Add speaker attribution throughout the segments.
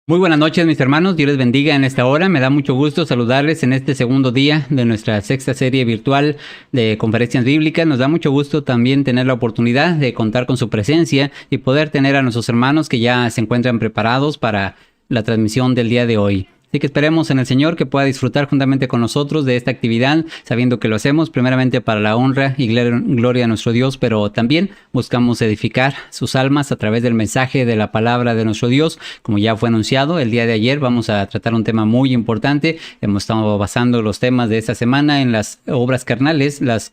Speaker 1: Muy buenas noches, mis hermanos. Dios les bendiga en esta hora. Me da mucho gusto saludarles en este segundo día de nuestra sexta serie virtual de conferencias bíblicas. Nos da mucho gusto también tener la oportunidad de contar con su presencia y poder tener a nuestros hermanos que ya se encuentran preparados para la transmisión del día de hoy. Así que esperemos en el Señor que pueda disfrutar juntamente con nosotros de esta actividad, sabiendo que lo hacemos primeramente para la honra y gloria a nuestro Dios, pero también buscamos edificar sus almas a través del mensaje de la palabra de nuestro Dios. Como ya fue anunciado, el día de ayer vamos a tratar un tema muy importante. Hemos estado basando los temas de esta semana en las obras carnales, las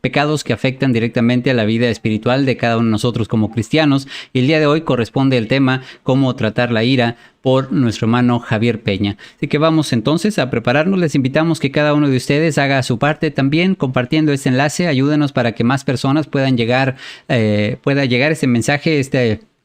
Speaker 1: pecados que afectan directamente a la vida espiritual de cada uno de nosotros como cristianos. Y el día de hoy corresponde el tema cómo tratar la ira por nuestro hermano Javier Peña. Así que vamos entonces a prepararnos. Les invitamos que cada uno de ustedes haga su parte también compartiendo este enlace. Ayúdenos para que más personas pueda llegar este mensaje,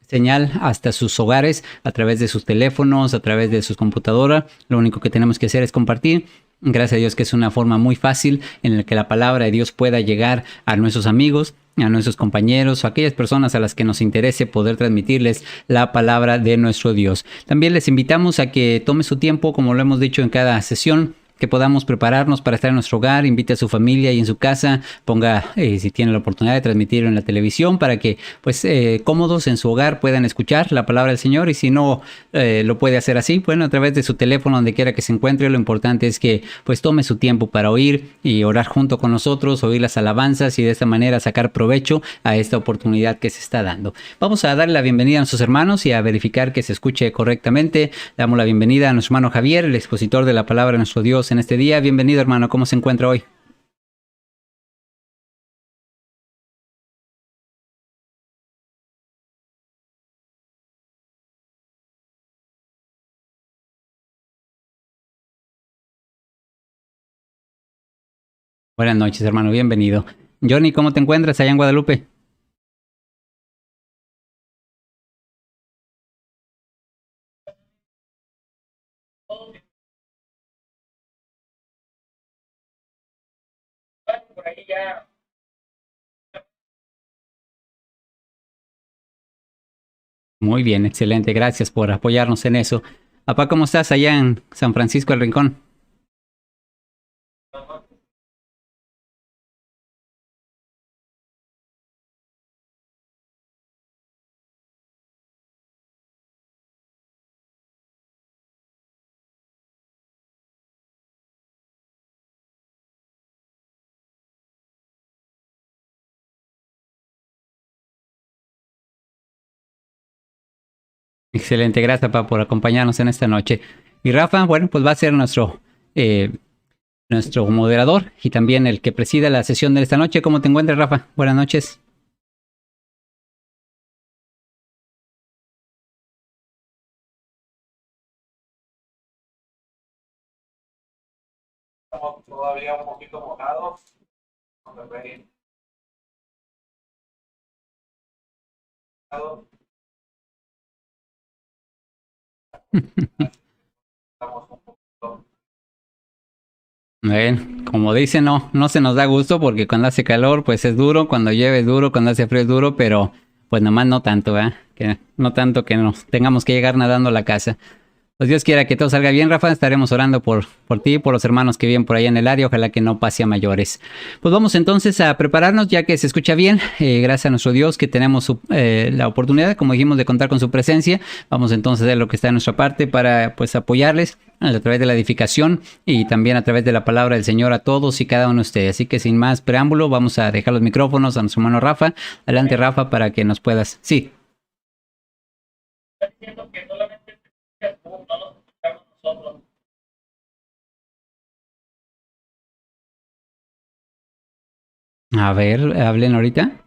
Speaker 1: señal hasta sus hogares a través de sus teléfonos, a través de sus computadoras. Lo único que tenemos que hacer es compartir. Gracias a Dios que es una forma muy fácil en la que la palabra de Dios pueda llegar a nuestros amigos, a nuestros compañeros o a aquellas personas a las que nos interese poder transmitirles la palabra de nuestro Dios. También les invitamos a que tome su tiempo, como lo hemos dicho en cada sesión, que podamos prepararnos para estar en nuestro hogar, invite a su familia y en su casa, ponga, si tiene la oportunidad de transmitirlo en la televisión, para que pues cómodos en su hogar puedan escuchar la palabra del Señor, y si no lo puede hacer así, bueno, a través de su teléfono, donde quiera que se encuentre. Lo importante es que pues tome su tiempo para oír y orar junto con nosotros, oír las alabanzas y de esta manera sacar provecho a esta oportunidad que se está dando. Vamos a darle la bienvenida a nuestros hermanos y a verificar que se escuche correctamente. Damos la bienvenida a nuestro hermano Javier, el expositor de la palabra de nuestro Dios en este día. Bienvenido, hermano. ¿Cómo se encuentra hoy? Buenas noches, hermano. Bienvenido. Johnny, ¿cómo te encuentras allá en Guadalupe? Muy bien, excelente. Gracias por apoyarnos en eso. Papá, ¿cómo estás allá en San Francisco del Rincón? Excelente, gracias, papá, por acompañarnos en esta noche. Y Rafa, bueno, pues va a ser eh, nuestro moderador y también el que presida la sesión de esta noche. ¿Cómo te encuentras, Rafa? Buenas noches.
Speaker 2: Estamos todavía un poquito mojados. Estamos un poquito.
Speaker 1: Bien, como dicen, no se nos da gusto porque cuando hace calor pues es duro, cuando llueve es duro, cuando hace frío es duro, pero pues nomás no tanto, ¿verdad? Que no tanto que nos tengamos que llegar nadando a la casa. Pues Dios quiera que todo salga bien, Rafa. Estaremos orando por ti y por los hermanos que viven por allá en el área. Ojalá que no pase a mayores. Pues vamos entonces a prepararnos, ya que se escucha bien. Gracias a nuestro Dios que tenemos la oportunidad, como dijimos, de contar con su presencia. Vamos entonces a hacer lo que está en nuestra parte para pues apoyarles a través de la edificación y también a través de la palabra del Señor a todos y cada uno de ustedes. Así que sin más preámbulo, vamos a dejar los micrófonos a nuestro hermano Rafa. Adelante, Rafa, para que nos puedas. Sí.
Speaker 2: Siento que solamente tú, no nos escuchamos nosotros.
Speaker 1: A ver, hablen ahorita.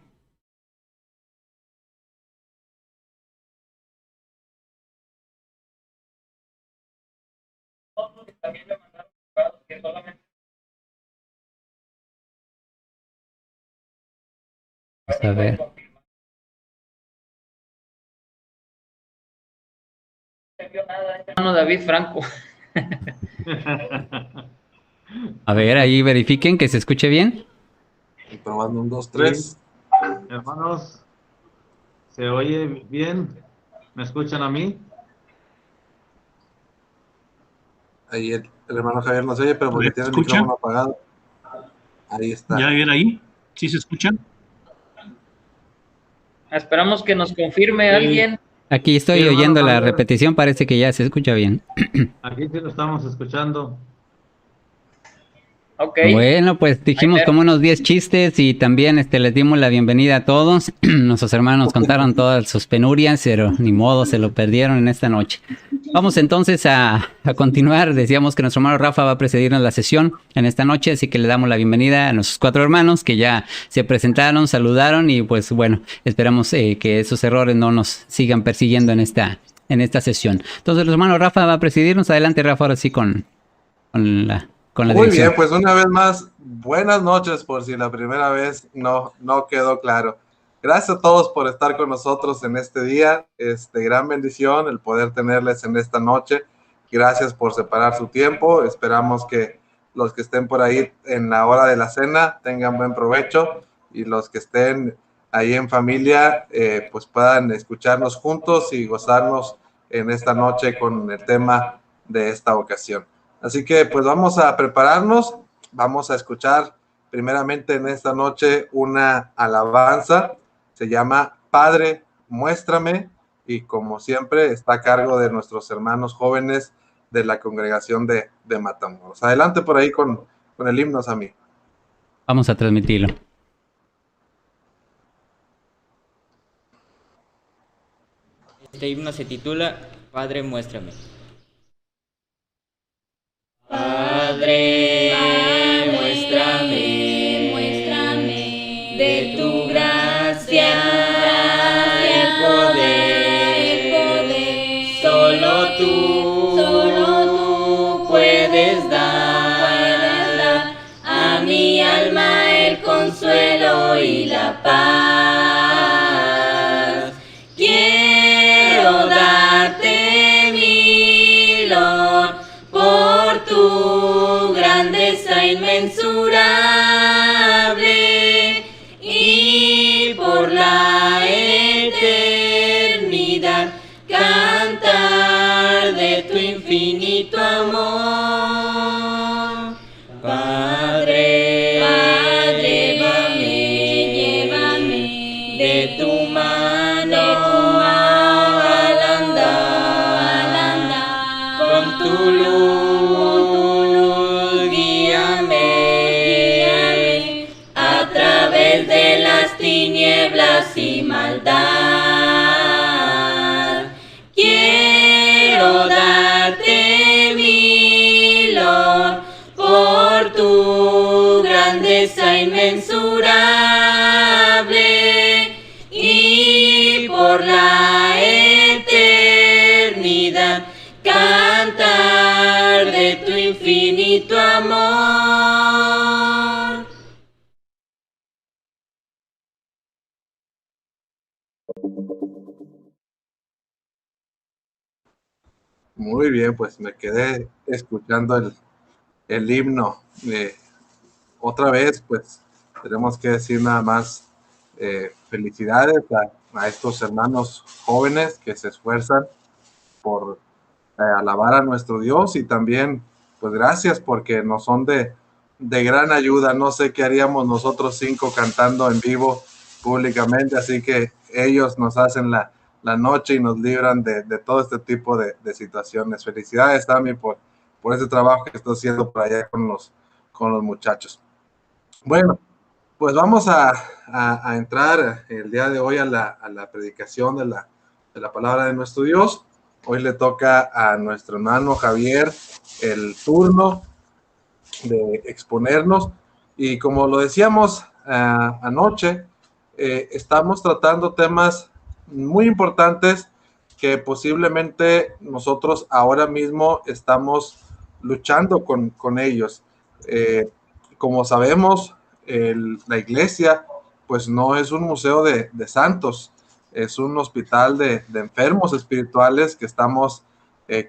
Speaker 2: Nosotros y también me mandaron jugados que solamente
Speaker 1: Vamos a
Speaker 2: puede
Speaker 1: ver.
Speaker 2: confirmar. No envió nada. Hermano David Franco.
Speaker 1: A ver, ahí verifiquen que se escuche bien.
Speaker 3: Y probando un, dos, tres.
Speaker 4: Hermanos, ¿se oye bien? ¿Me escuchan a mí?
Speaker 3: Ahí el hermano Javier nos oye, pero porque
Speaker 4: ¿Me
Speaker 3: tiene el
Speaker 4: escucha?
Speaker 3: micrófono apagado. Ahí está.
Speaker 4: ¿Ya era ahí? ¿Sí se escucha?
Speaker 2: Esperamos que nos confirme alguien.
Speaker 1: Aquí estoy
Speaker 5: Sí, hermano
Speaker 1: oyendo la
Speaker 5: Javier.
Speaker 1: repetición, parece que ya se escucha bien.
Speaker 5: Aquí sí lo estamos escuchando.
Speaker 2: Ok.
Speaker 1: Bueno, pues dijimos
Speaker 2: Ahí
Speaker 1: como unos 10 chistes y también les dimos la bienvenida a todos. Nuestros hermanos contaron todas sus penurias, pero ni modo, se lo perdieron en esta noche. Vamos entonces a continuar. Decíamos que nuestro hermano Rafa va a presidirnos la sesión en esta noche, así que le damos la bienvenida a nuestros 4 hermanos que ya se presentaron, saludaron y pues bueno, esperamos que esos errores no nos sigan persiguiendo en esta sesión. Entonces, el hermano Rafa va a presidirnos. Adelante, Rafa, ahora sí con la
Speaker 3: Muy
Speaker 1: dirección.
Speaker 3: bien, pues una vez más, buenas noches, por si la primera vez no quedó claro. Gracias a todos por estar con nosotros en este día. Gran bendición el poder tenerles en esta noche. Gracias por separar su tiempo. Esperamos que los que estén por ahí en la hora de la cena tengan buen provecho y los que estén ahí en familia pues puedan escucharnos juntos y gozarnos en esta noche con el tema de esta ocasión. Así que pues vamos a prepararnos, vamos a escuchar primeramente en esta noche una alabanza, se llama Padre, muéstrame, y como siempre está a cargo de nuestros hermanos jóvenes de la congregación de Matamoros. Adelante por ahí con el himno, Sammy.
Speaker 1: Vamos a transmitirlo.
Speaker 6: Este himno se titula Padre, muéstrame. Padre, muéstrame, muéstrame de tu gracia el poder. Solo tú puedes dar a mi alma el consuelo y la paz. Quiero darte mi Lord por tu grandeza inmensurable y por la eternidad cantar de tu infinito amor. Padre, llévame de tu mano al andar, con tu luz guíame a través de las tinieblas y maldad. Quiero darte mi Lord por tu grandeza inmensurable y por la eternidad cantar de tu infinito amor.
Speaker 3: Muy bien, pues me quedé escuchando el himno. Otra vez, pues tenemos que decir nada más felicidades a estos hermanos jóvenes que se esfuerzan por alabar a nuestro Dios, y también pues gracias porque nos son de gran ayuda. No sé qué haríamos nosotros 5 cantando en vivo públicamente, así que ellos nos hacen la noche y nos libran de todo este tipo de situaciones. Felicidades también por ese trabajo que estoy haciendo por allá con los muchachos. Bueno, pues vamos a entrar el día de hoy a la predicación de la palabra de nuestro Dios. Hoy le toca a nuestro hermano Javier el turno de exponernos, y como lo decíamos anoche, estamos tratando temas muy importantes que posiblemente nosotros ahora mismo estamos luchando con ellos. Como sabemos, la iglesia pues no es un museo de santos, es un hospital de enfermos espirituales que estamos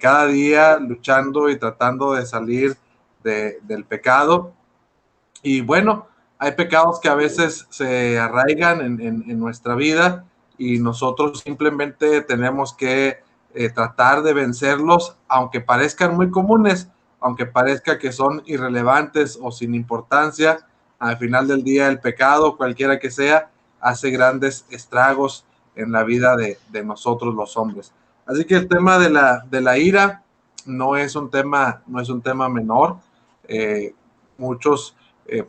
Speaker 3: cada día luchando y tratando de salir del pecado. Y bueno, hay pecados que a veces se arraigan en nuestra vida, y nosotros simplemente tenemos que tratar de vencerlos, aunque parezcan muy comunes, aunque parezca que son irrelevantes o sin importancia, al final del día el pecado, cualquiera que sea, hace grandes estragos en la vida de nosotros los hombres. Así que el tema de la ira no es un tema menor. Muchos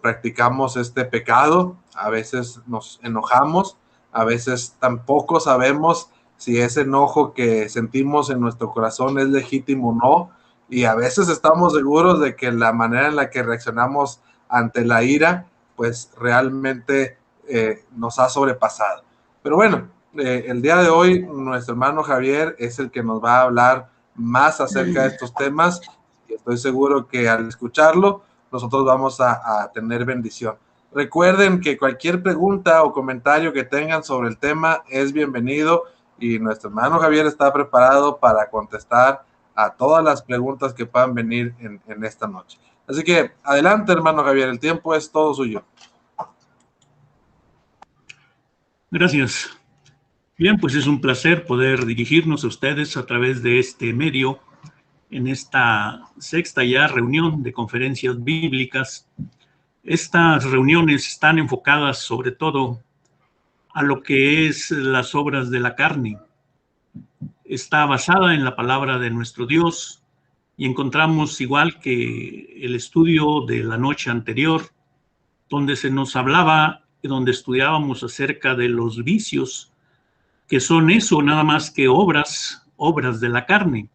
Speaker 3: practicamos este pecado, a veces nos enojamos, a veces tampoco sabemos si ese enojo que sentimos en nuestro corazón es legítimo o no, y a veces estamos seguros de que la manera en la que reaccionamos ante la ira, pues realmente nos ha sobrepasado. Pero bueno, el día de hoy nuestro hermano Javier es el que nos va a hablar más acerca de estos temas, y estoy seguro que al escucharlo nosotros vamos a tener bendición. Recuerden que cualquier pregunta o comentario que tengan sobre el tema es bienvenido, y nuestro hermano Javier está preparado para contestar a todas las preguntas que puedan venir en esta noche. Así que adelante, hermano Javier, el tiempo es todo suyo.
Speaker 4: Gracias. Bien, pues es un placer poder dirigirnos a ustedes a través de este medio en esta sexta ya reunión de conferencias bíblicas. Estas reuniones están enfocadas sobre todo a lo que es las obras de la carne. Está basada en la palabra de nuestro Dios, y encontramos, igual que el estudio de la noche anterior, donde se nos hablaba, donde estudiábamos acerca de los vicios, que son eso, nada más que obras de la carne.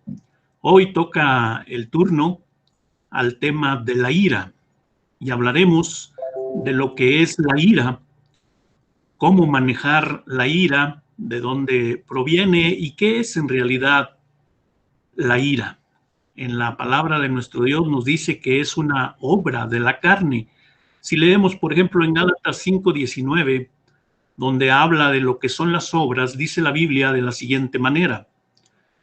Speaker 4: Hoy toca el turno al tema de la ira, y hablaremos de lo que es la ira, cómo manejar la ira, de dónde proviene y qué es en realidad la ira. En la palabra de nuestro Dios nos dice que es una obra de la carne. Si leemos, por ejemplo, en Gálatas 5:19, donde habla de lo que son las obras, dice la Biblia de la siguiente manera: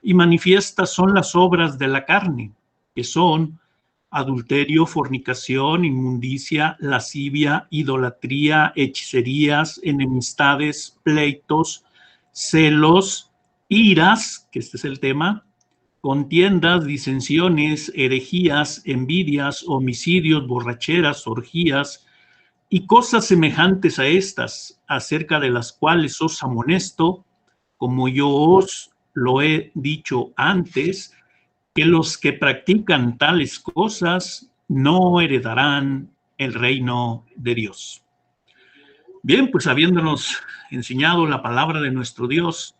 Speaker 4: y manifiestas son las obras de la carne, que son adulterio, fornicación, inmundicia, lascivia, idolatría, hechicerías, enemistades, pleitos, celos, iras, que este es el tema, contiendas, disensiones, herejías, envidias, homicidios, borracheras, orgías y cosas semejantes a estas, acerca de las cuales os amonesto, como yo os lo he dicho antes, que los que practican tales cosas no heredarán el reino de Dios. Bien, pues habiéndonos enseñado la palabra de nuestro Dios,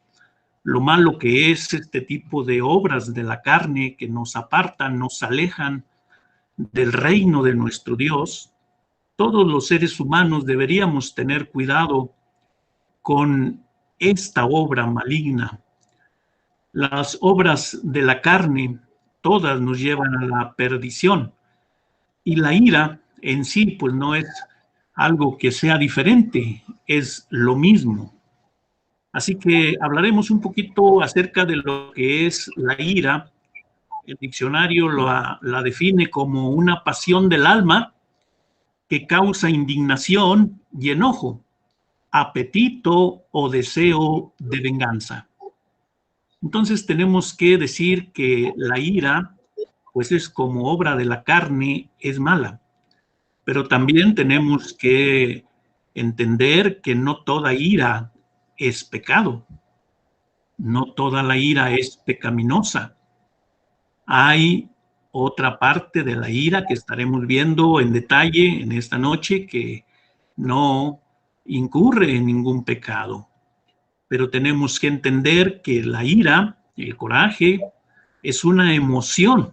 Speaker 4: lo malo que es este tipo de obras de la carne que nos apartan, nos alejan del reino de nuestro Dios, todos los seres humanos deberíamos tener cuidado con esta obra maligna. Las obras de la carne todas nos llevan a la perdición, y la ira en sí pues no es algo que sea diferente, es lo mismo. Así que hablaremos un poquito acerca de lo que es la ira. El diccionario la define como una pasión del alma que causa indignación y enojo, apetito o deseo de venganza. Entonces tenemos que decir que la ira, pues es como obra de la carne, es mala. Pero también tenemos que entender que no toda ira es pecado. No toda la ira es pecaminosa. Hay otra parte de la ira que estaremos viendo en detalle en esta noche que no incurre en ningún pecado. Pero tenemos que entender que la ira, el coraje, es una emoción,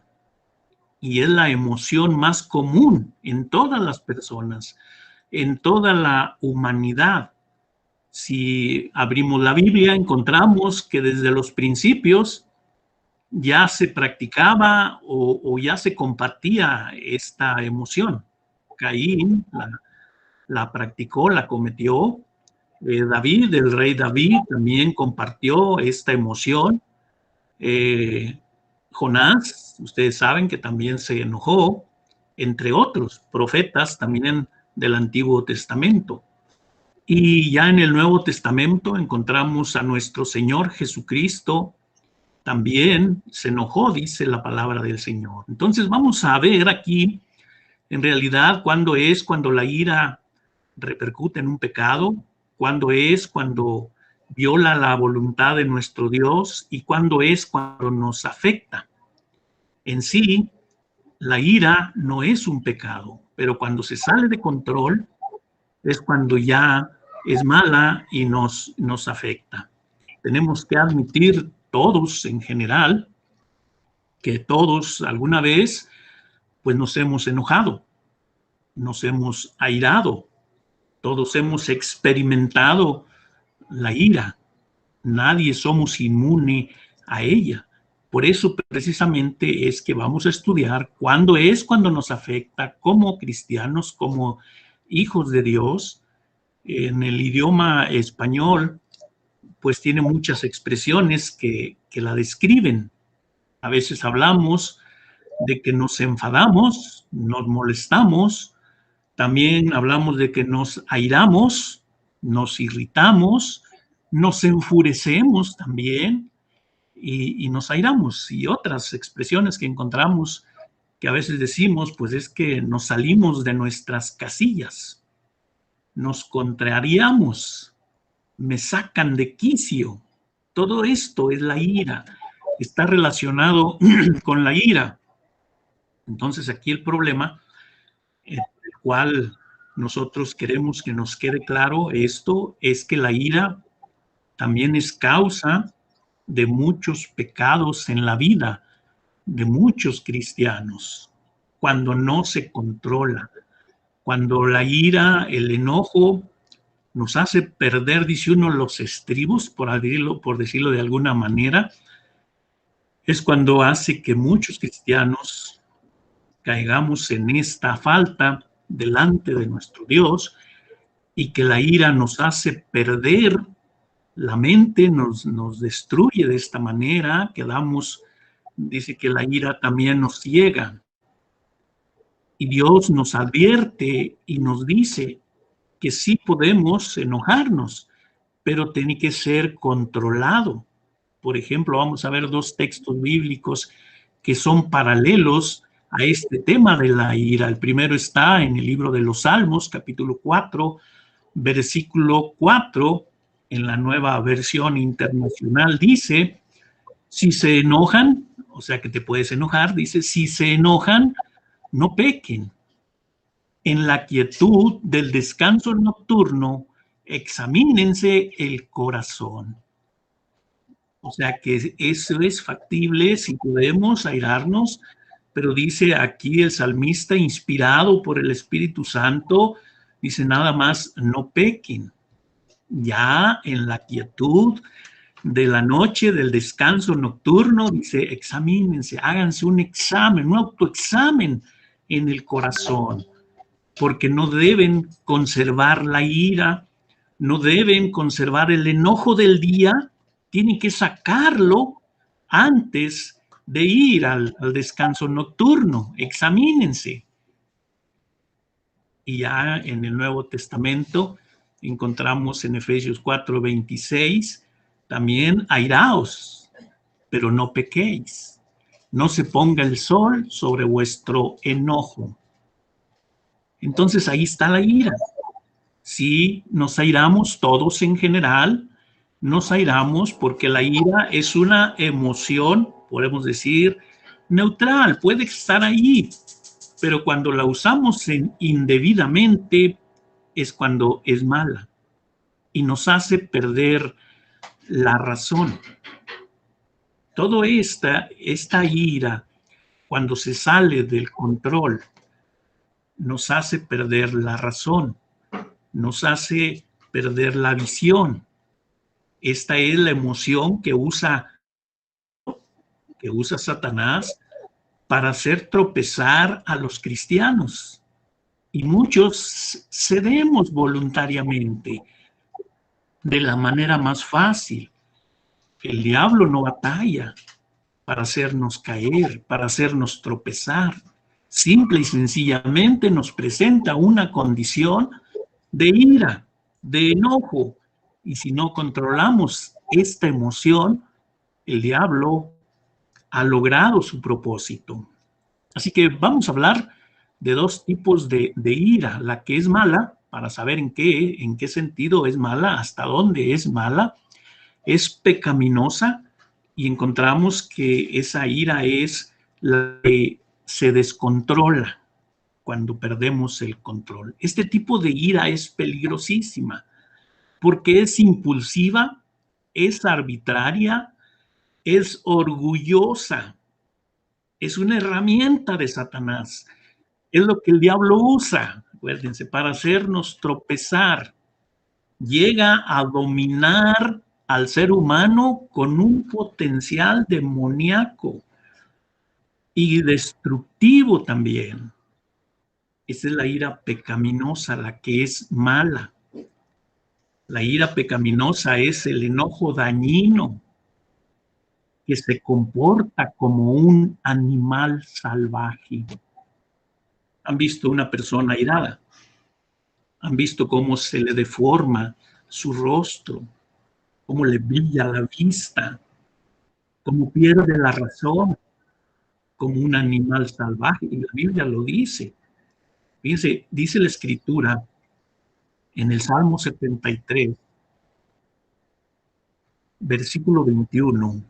Speaker 4: y es la emoción más común en todas las personas, en toda la humanidad. Si abrimos la Biblia, encontramos que desde los principios ya se practicaba o ya se compartía esta emoción. Caín la practicó, la cometió. David, el rey David, también compartió esta emoción. Jonás, ustedes saben que también se enojó, entre otros profetas también del Antiguo Testamento. Y ya en el Nuevo Testamento encontramos a nuestro Señor Jesucristo, también se enojó, dice la palabra del Señor. Entonces vamos a ver aquí, en realidad, cuándo es cuando la ira repercute en un pecado, cuándo es cuando viola la voluntad de nuestro Dios y cuándo es cuando nos afecta. En sí, la ira no es un pecado, pero cuando se sale de control es cuando ya es mala y nos afecta. Tenemos que admitir todos en general que todos alguna vez pues nos hemos enojado, nos hemos airado, todos hemos experimentado la ira. Nadie somos inmune a ella. Por eso precisamente es que vamos a estudiar cuándo es cuando nos afecta como cristianos, como hijos de Dios. En el idioma español, pues tiene muchas expresiones que la describen. A veces hablamos de que nos enfadamos, nos molestamos, también hablamos de que nos airamos, nos irritamos, nos enfurecemos también y nos airamos. Y otras expresiones que encontramos que a veces decimos, pues es que nos salimos de nuestras casillas, nos contrariamos, me sacan de quicio. Todo esto es la ira, está relacionado con la ira. Entonces aquí el problema, el cual nosotros queremos que nos quede claro esto, es que la ira también es causa de muchos pecados en la vida de muchos cristianos, cuando no se controla, cuando la ira, el enojo, nos hace perder, dice uno, los estribos, por decirlo de alguna manera, es cuando hace que muchos cristianos caigamos en esta falta delante de nuestro Dios y que la ira nos hace perder la mente, nos destruye de esta manera, dice que la ira también nos ciega. Y Dios nos advierte y nos dice que sí podemos enojarnos, pero tiene que ser controlado. Por ejemplo, vamos a ver dos textos bíblicos que son paralelos a este tema de la ira. El primero está en el libro de los Salmos, capítulo 4, versículo 4, en la Nueva Versión Internacional, dice, si se enojan, o sea que te puedes enojar, dice, si se enojan, no pequen. En la quietud del descanso nocturno, examínense el corazón. O sea que eso es factible si podemos airarnos, pero dice aquí el salmista, inspirado por el Espíritu Santo, dice nada más, no pequen. Ya en la quietud de la noche, del descanso nocturno, dice, examínense, háganse un examen, un autoexamen en el corazón, porque no deben conservar la ira, no deben conservar el enojo del día, tienen que sacarlo antes de ir al descanso nocturno. Examínense. Y ya en el Nuevo Testamento encontramos en Efesios 4:26 también, airaos, pero no pequéis. No se ponga el sol sobre vuestro enojo. Entonces ahí está la ira. Si nos airamos todos en general, nos airamos porque la ira es una emoción, podemos decir, neutral, puede estar ahí, pero cuando la usamos indebidamente es cuando es mala y nos hace perder la razón. Toda esta ira, cuando se sale del control, nos hace perder la razón, nos hace perder la visión. Esta es la emoción que usa Satanás para hacer tropezar a los cristianos. Y muchos cedemos voluntariamente de la manera más fácil. El diablo no batalla para hacernos caer, para hacernos tropezar. Simple y sencillamente nos presenta una condición de ira, de enojo. Y si no controlamos esta emoción, el diablo ha logrado su propósito. Así que vamos a hablar de dos tipos de ira, la que es mala, para saber en qué sentido es mala, hasta dónde es mala, es pecaminosa, y encontramos que esa ira es la que se descontrola cuando perdemos el control. Este tipo de ira es peligrosísima porque es impulsiva, es arbitraria, es orgullosa, es una herramienta de Satanás. Es lo que el diablo usa, acuérdense, para hacernos tropezar. Llega a dominar al ser humano con un potencial demoníaco y destructivo también. Esa es la ira pecaminosa, la que es mala. La ira pecaminosa es el enojo dañino que se comporta como un animal salvaje. ¿Han visto una persona irada? ¿Han visto cómo se le deforma su rostro? ¿Cómo le brilla la vista? ¿Cómo pierde la razón? Como un animal salvaje. Y la Biblia lo dice. Fíjense, dice la Escritura en el Salmo 73, versículo 21.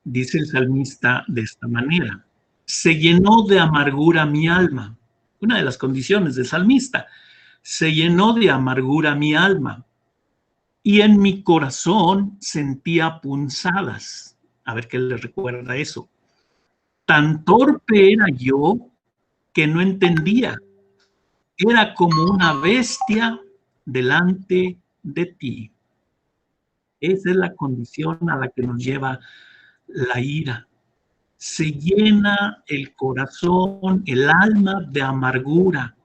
Speaker 4: Dice el salmista de esta manera: se llenó de amargura mi alma. Una de las condiciones del salmista: se llenó de amargura mi alma, y en mi corazón sentía punzadas. A ver qué le recuerda eso. Tan torpe era yo que no entendía. Era como una bestia delante de ti. Esa es la condición a la que nos lleva la ira. Se llena el corazón, el alma de amargura.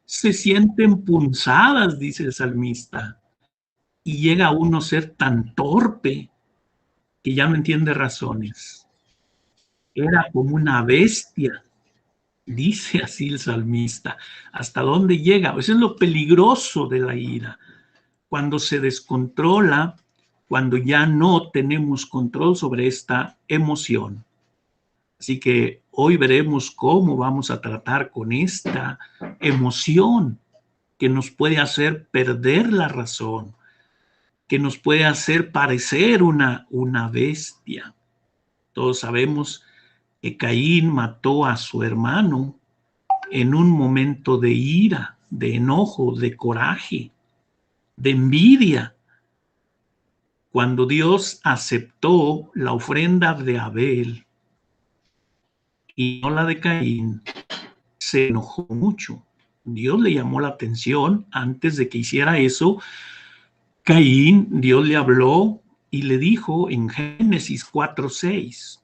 Speaker 4: Se sienten punzadas, dice el salmista. Y llega a uno a ser tan torpe que ya no entiende razones. Era como una bestia, dice así el salmista. ¿Hasta dónde llega? Eso es lo peligroso de la ira. Cuando se descontrola, cuando ya no tenemos control sobre esta emoción. Así que hoy veremos cómo vamos a tratar con esta emoción que nos puede hacer perder la razón, que nos puede hacer parecer una bestia. Todos sabemos que Caín mató a su hermano en un momento de ira, de enojo, de coraje, de envidia. Cuando Dios aceptó la ofrenda de Abel y no la de Caín, se enojó mucho. Dios le llamó la atención antes de que hiciera eso. Caín, Dios le habló y le dijo en Génesis 4:6.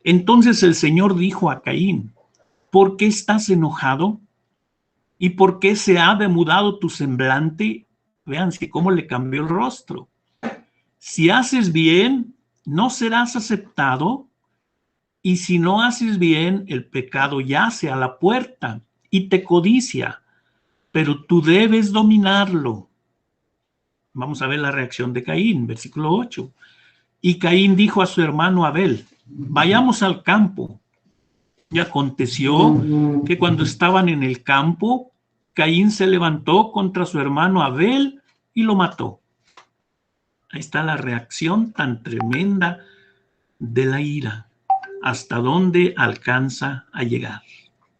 Speaker 4: Entonces el Señor dijo a Caín: ¿por qué estás enojado? ¿Y por qué se ha demudado tu semblante? Vean cómo le cambió el rostro. Si haces bien, no serás aceptado, y si no haces bien, el pecado yace a la puerta y te codicia, pero tú debes dominarlo. Vamos a ver la reacción de Caín, versículo 8. Y Caín dijo a su hermano Abel: vayamos al campo. Y aconteció que cuando estaban en el campo, Caín se levantó contra su hermano Abel y lo mató. Ahí está la reacción tan tremenda de la ira. Hasta dónde alcanza a llegar.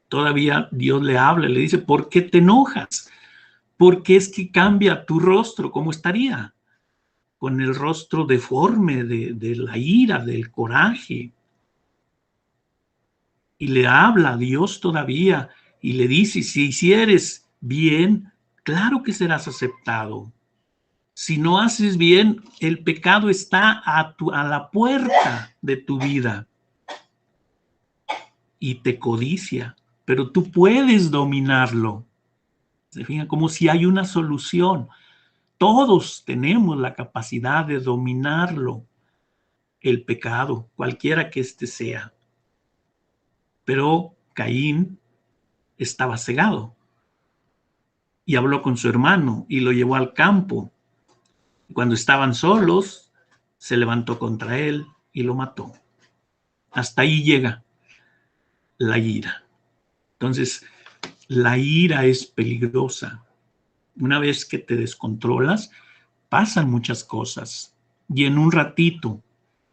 Speaker 4: Todavía Dios le habla, le dice: ¿por qué te enojas? ¿Por qué es que cambia tu rostro? ¿Cómo estaría? Con el rostro deforme de la ira, del coraje. Y le habla a Dios todavía y le dice: si hicieres bien, claro que serás aceptado. Si no haces bien, el pecado está a la puerta de tu vida y te codicia, pero tú puedes dominarlo. Se fijan como si hay una solución. Todos tenemos la capacidad de dominarlo, el pecado, cualquiera que éste sea. Pero Caín estaba cegado y habló con su hermano y lo llevó al campo. Cuando estaban solos, se levantó contra él y lo mató. Hasta ahí llega la ira. Entonces, la ira es peligrosa. Una vez que te descontrolas, pasan muchas cosas. Y en un ratito,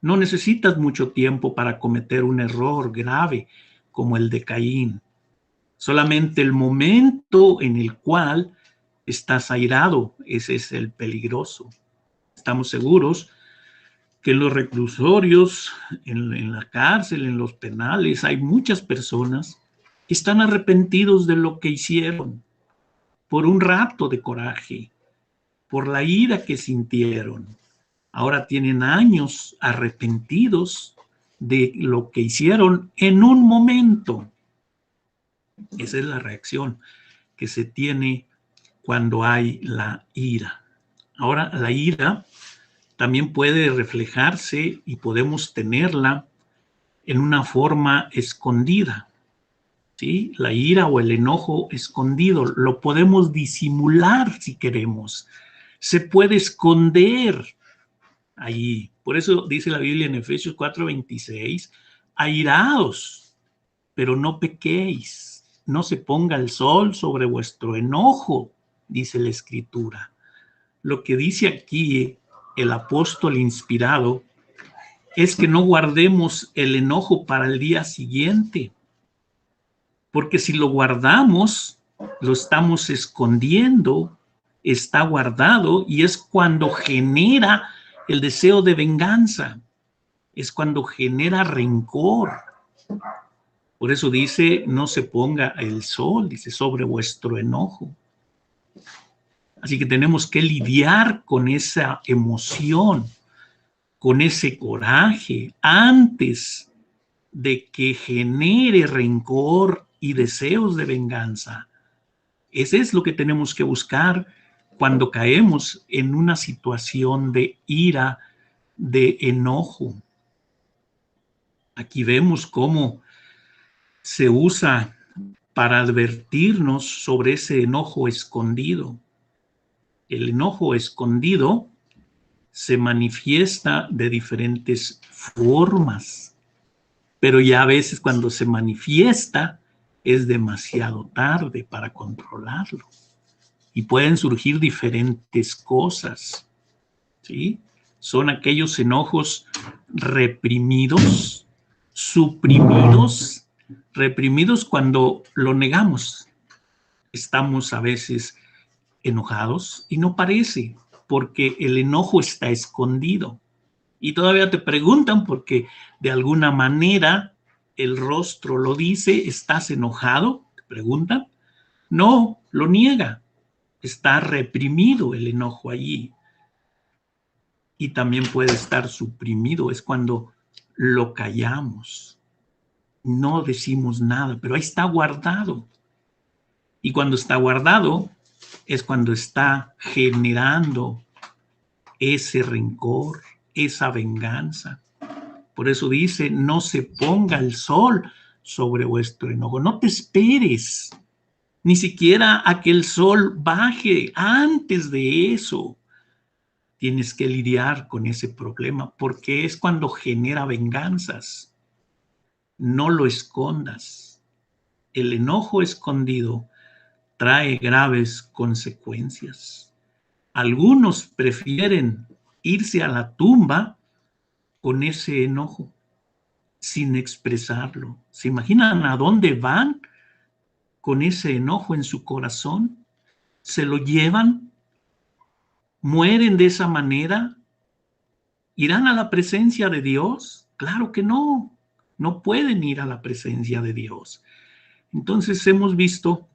Speaker 4: no necesitas mucho tiempo para cometer un error grave como el de Caín. Solamente el momento en el cual estás airado, ese es el peligroso. Estamos seguros que en los reclusorios, en la cárcel, en los penales, hay muchas personas que están arrepentidos de lo que hicieron por un rato de coraje, por la ira que sintieron. Ahora tienen años arrepentidos de lo que hicieron en un momento. Esa es la reacción que se tiene cuando hay la ira. Ahora, la ira también puede reflejarse y podemos tenerla en una forma escondida. ¿Sí? La ira o el enojo escondido lo podemos disimular si queremos. Se puede esconder ahí. Por eso dice la Biblia en Efesios 4:26, airaos, pero no pequéis. No se ponga el sol sobre vuestro enojo, dice la Escritura. Lo que dice aquí el apóstol inspirado es que no guardemos el enojo para el día siguiente, porque si lo guardamos, lo estamos escondiendo, está guardado y es cuando genera el deseo de venganza, es cuando genera rencor. Por eso dice, no se ponga el sol, dice, sobre vuestro enojo. Así que tenemos que lidiar con esa emoción, con ese coraje, antes de que genere rencor y deseos de venganza. Ese es lo que tenemos que buscar cuando caemos en una situación de ira, de enojo. Aquí vemos cómo se usa para advertirnos sobre ese enojo escondido. El enojo escondido se manifiesta de diferentes formas, pero ya a veces cuando se manifiesta es demasiado tarde para controlarlo y pueden surgir diferentes cosas, ¿sí? Son aquellos enojos reprimidos, suprimidos, reprimidos cuando lo negamos. Estamos a veces enojados y no parece, porque el enojo está escondido. Y todavía te preguntan porque de alguna manera el rostro lo dice, ¿estás enojado? Te preguntan. No, lo niega. Está reprimido el enojo allí. Y también puede estar suprimido, es cuando lo callamos. No decimos nada, pero ahí está guardado. Y cuando está guardado es cuando está generando ese rencor, esa venganza. Por eso dice, no se ponga el sol sobre vuestro enojo. No te esperes ni siquiera a que el sol baje. Antes de eso tienes que lidiar con ese problema, porque es cuando genera venganzas. No lo escondas. El enojo escondido trae graves consecuencias. Algunos prefieren irse a la tumba con ese enojo, sin expresarlo. ¿Se imaginan a dónde van con ese enojo en su corazón? ¿Se lo llevan? ¿Mueren de esa manera? ¿Irán a la presencia de Dios? Claro que no. No pueden ir a la presencia de Dios. Entonces hemos visto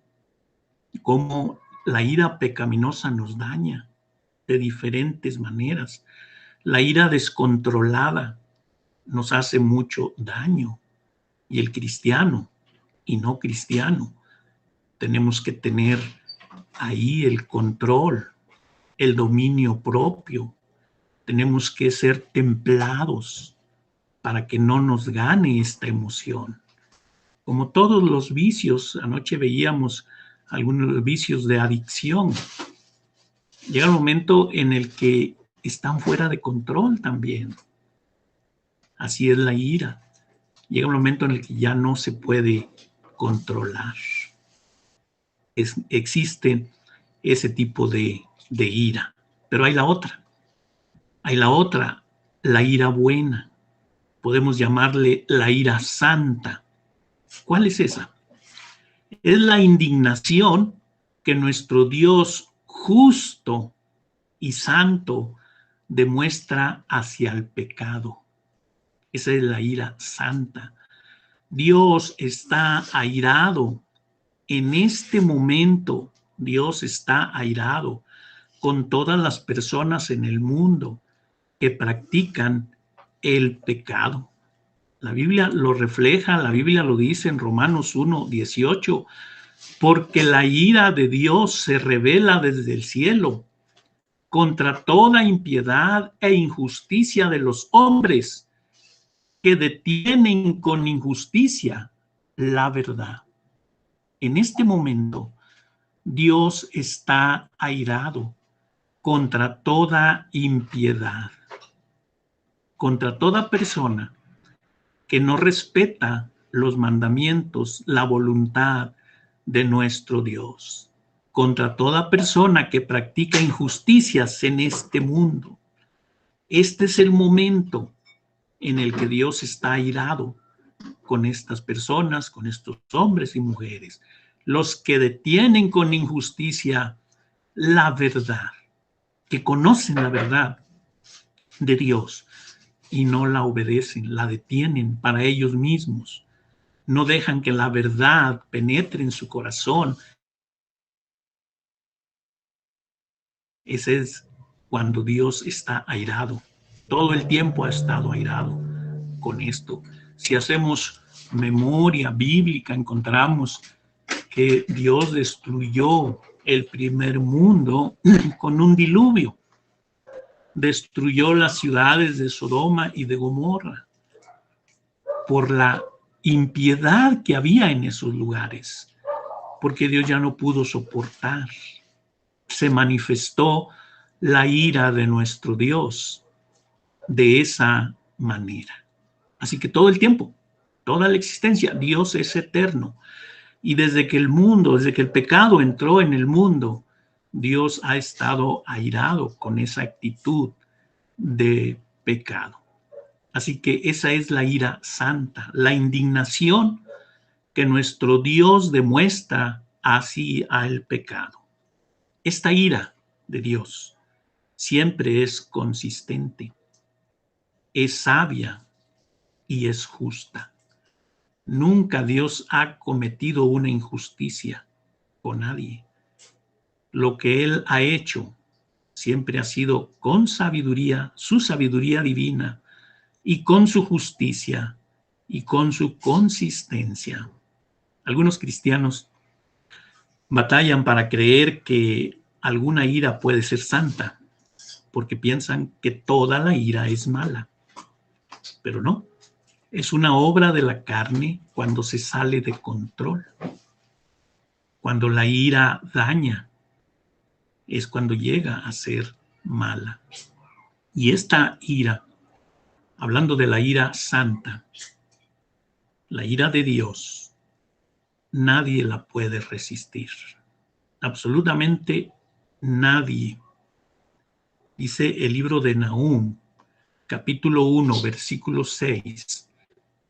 Speaker 4: cómo la ira pecaminosa nos daña de diferentes maneras. La ira descontrolada nos hace mucho daño. Y el cristiano y no cristiano tenemos que tener ahí el control, el dominio propio. Tenemos que ser templados para que no nos gane esta emoción. Como todos los vicios, anoche veíamos algunos vicios de adicción. Llega el momento en el que están fuera de control también. Así es la ira. llega un momento en el que ya no se puede controlar. Existe ese tipo de ira. Pero hay la otra. Hay la otra, la ira buena. Podemos llamarle la ira santa. ¿Cuál es esa? Es la indignación que nuestro Dios justo y santo demuestra hacia el pecado. Esa es la ira santa. Dios está airado. En este momento, Dios está airado con todas las personas en el mundo que practican el pecado. La Biblia lo refleja, la Biblia lo dice en Romanos 1:18, porque la ira de Dios se revela desde el cielo contra toda impiedad e injusticia de los hombres que detienen con injusticia la verdad. En este momento, Dios está airado contra toda impiedad, contra toda persona que no respeta los mandamientos, la voluntad de nuestro Dios, contra toda persona que practica injusticias en este mundo. Este es el momento en el que Dios está airado con estas personas, con estos hombres y mujeres, los que detienen con injusticia la verdad, que conocen la verdad de Dios y no la obedecen, la detienen para ellos mismos, no dejan que la verdad penetre en su corazón. Ese es cuando Dios está airado. Todo el tiempo ha estado airado con esto. Si hacemos memoria bíblica, encontramos que Dios destruyó el primer mundo con un diluvio. Destruyó las ciudades de Sodoma y de Gomorra por la impiedad que había en esos lugares, porque Dios ya no pudo soportar. Se manifestó la ira de nuestro Dios de esa manera. Así que todo el tiempo, toda la existencia, Dios es eterno. Y desde que el pecado entró en el mundo, Dios ha estado airado con esa actitud de pecado. Así que esa es la ira santa, la indignación que nuestro Dios demuestra hacia el pecado. Esta ira de Dios siempre es consistente, es sabia y es justa. Nunca Dios ha cometido una injusticia con nadie. Lo que Él ha hecho siempre ha sido con sabiduría, su sabiduría divina, y con su justicia y con su consistencia. Algunos cristianos batallan para creer que alguna ira puede ser santa, porque piensan que toda la ira es mala. Pero no, es una obra de la carne cuando se sale de control. Cuando la ira daña, es cuando llega a ser mala. Y esta ira, hablando de la ira santa, la ira de Dios, nadie la puede resistir. Absolutamente nadie. Dice el libro de Nahum, capítulo 1, versículo 6,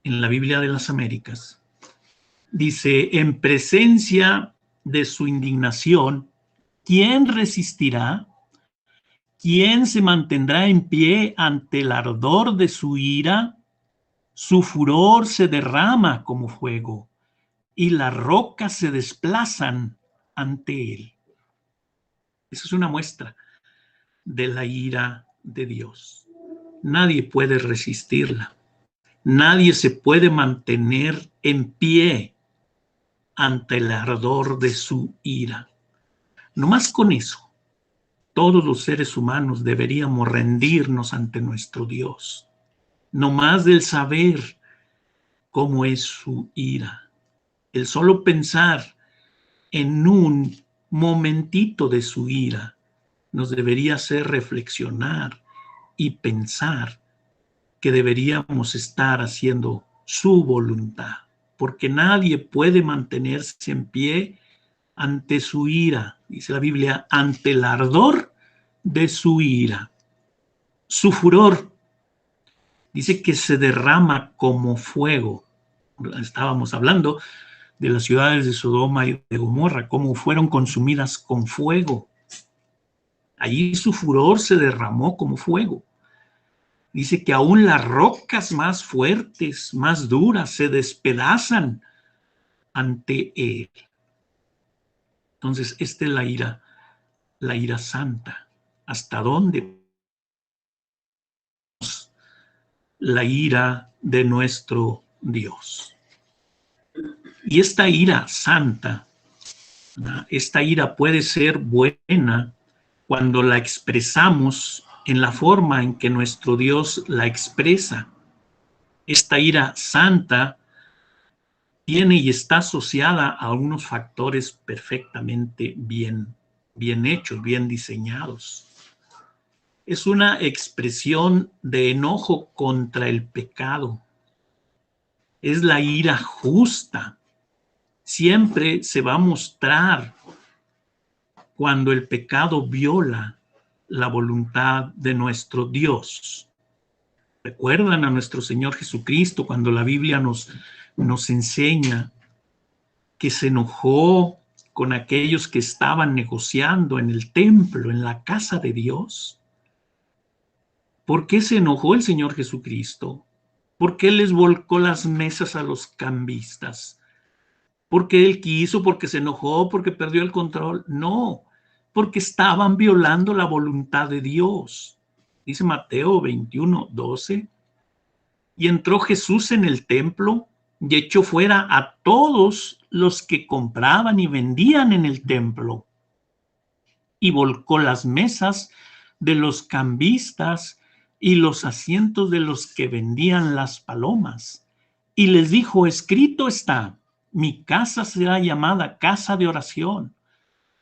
Speaker 4: en la Biblia de las Américas. Dice, en presencia de su indignación, ¿quién resistirá? ¿Quién se mantendrá en pie ante el ardor de su ira? Su furor se derrama como fuego y las rocas se desplazan ante él. Esa es una muestra de la ira de Dios. Nadie puede resistirla. Nadie se puede mantener en pie ante el ardor de su ira. No más con eso, todos los seres humanos deberíamos rendirnos ante nuestro Dios. No más del saber cómo es su ira. El solo pensar en un momentito de su ira nos debería hacer reflexionar y pensar que deberíamos estar haciendo su voluntad, porque nadie puede mantenerse en pie ante su ira, dice la Biblia, ante el ardor de su ira. Su furor, dice que se derrama como fuego. Estábamos hablando de las ciudades de Sodoma y de Gomorra, cómo fueron consumidas con fuego. Allí su furor se derramó como fuego. Dice que aún las rocas más fuertes, más duras, se despedazan ante él. Entonces, esta es la ira santa. ¿Hasta dónde? La ira de nuestro Dios. Y esta ira santa, ¿verdad? Esta ira puede ser buena cuando la expresamos en la forma en que nuestro Dios la expresa. Esta ira santa tiene y está asociada a algunos factores perfectamente bien hechos, bien diseñados. Es una expresión de enojo contra el pecado. Es la ira justa. Siempre se va a mostrar cuando el pecado viola la voluntad de nuestro Dios. ¿Recuerdan a nuestro Señor Jesucristo cuando la Biblia nos enseña que se enojó con aquellos que estaban negociando en el templo, en la casa de Dios? ¿Por qué se enojó el Señor Jesucristo? ¿Por qué les volcó las mesas a los cambistas? ¿Porque él quiso? ¿Porque se enojó? ¿Porque perdió el control? No, porque estaban violando la voluntad de Dios. Dice Mateo 21:12. Y entró Jesús en el templo y echó fuera a todos los que compraban y vendían en el templo. Y volcó las mesas de los cambistas y los asientos de los que vendían las palomas. Y les dijo, escrito está, mi casa será llamada casa de oración,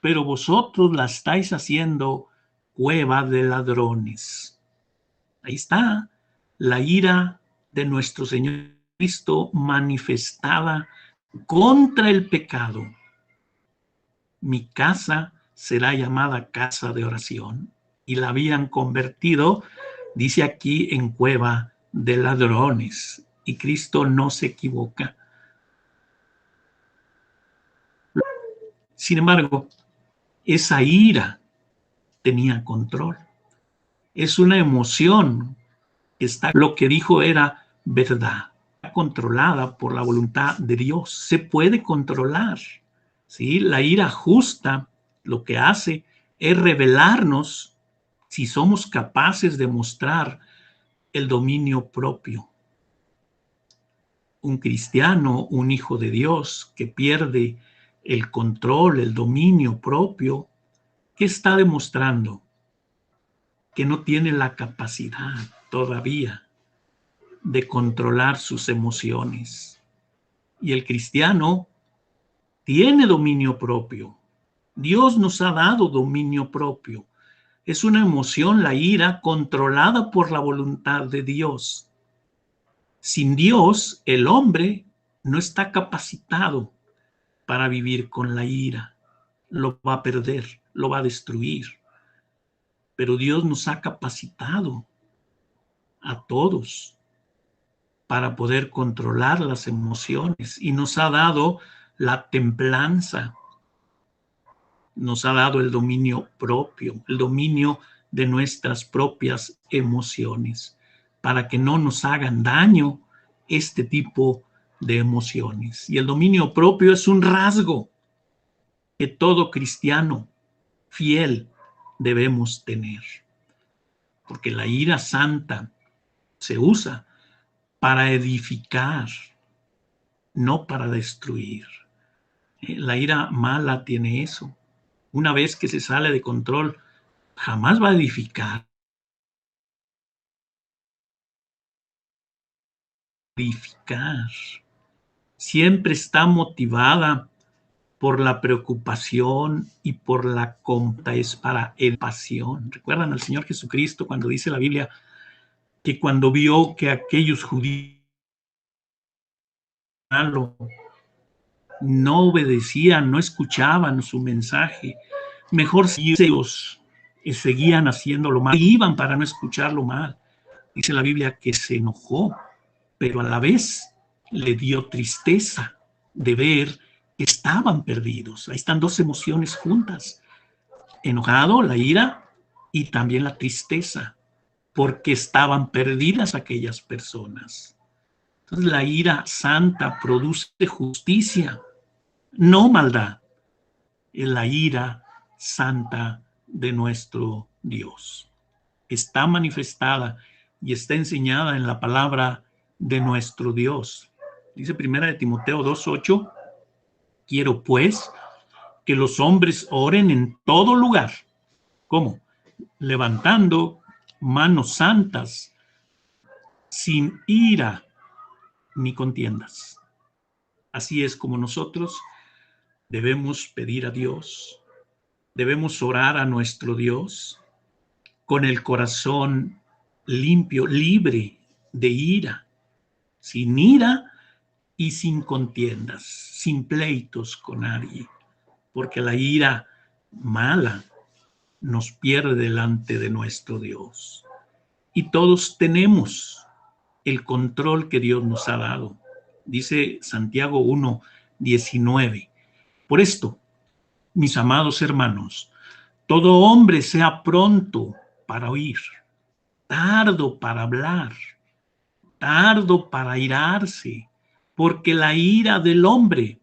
Speaker 4: pero vosotros la estáis haciendo cueva de ladrones. Ahí está la ira de nuestro Señor Cristo manifestada contra el pecado. Mi casa será llamada casa de oración, y la habían convertido, dice aquí, en cueva de ladrones. Y Cristo no se equivoca. Sin embargo, esa ira tenía control. Es una emoción que está, lo que dijo era verdad, controlada por la voluntad de Dios. Se puede controlar, ¿sí? La ira justa lo que hace es revelarnos si somos capaces de mostrar el dominio propio. Un cristiano, un hijo de Dios que pierde el control, el dominio propio, ¿qué está demostrando? Que no tiene la capacidad todavía de controlar sus emociones. Y el cristiano tiene dominio propio. Dios nos ha dado dominio propio. Es una emoción, la ira, controlada por la voluntad de Dios. Sin Dios, el hombre no está capacitado para vivir con la ira. Lo va a perder, lo va a destruir. Pero Dios nos ha capacitado a todos para poder controlar las emociones y nos ha dado la templanza, nos ha dado el dominio propio, el dominio de nuestras propias emociones, para que no nos hagan daño este tipo de emociones. Y el dominio propio es un rasgo que todo cristiano fiel debemos tener, porque la ira santa se usa para edificar, no para destruir. La ira mala tiene eso. Una vez que se sale de control, jamás va a edificar. Siempre está motivada por la preocupación y por la compasión, es para pasión. ¿Recuerdan al Señor Jesucristo cuando dice la Biblia que cuando vio que aquellos judíos malo, no obedecían, no escuchaban su mensaje. Mejor si ellos seguían haciendo lo mal, iban para no escuchar lo mal. Dice la Biblia que se enojó, pero a la vez le dio tristeza de ver que estaban perdidos. Ahí están dos emociones juntas: enojado, la ira, y también la tristeza, porque estaban perdidas aquellas personas. Entonces la ira santa produce justicia, no maldad. Es la ira santa de nuestro Dios. Está manifestada y está enseñada en la palabra de nuestro Dios. Dice 1 Timoteo 2:8, quiero pues que los hombres oren en todo lugar. ¿Cómo? Levantando manos santas, sin ira ni contiendas. Así es como nosotros debemos pedir a Dios, debemos orar a nuestro Dios con el corazón limpio, libre de ira, sin ira y sin contiendas, sin pleitos con nadie, porque la ira mala nos pierde delante de nuestro Dios. Y todos tenemos el control que Dios nos ha dado. Dice Santiago 1:19. Por esto, mis amados hermanos, todo hombre sea pronto para oír, tardo para hablar, tardo para irarse, porque la ira del hombre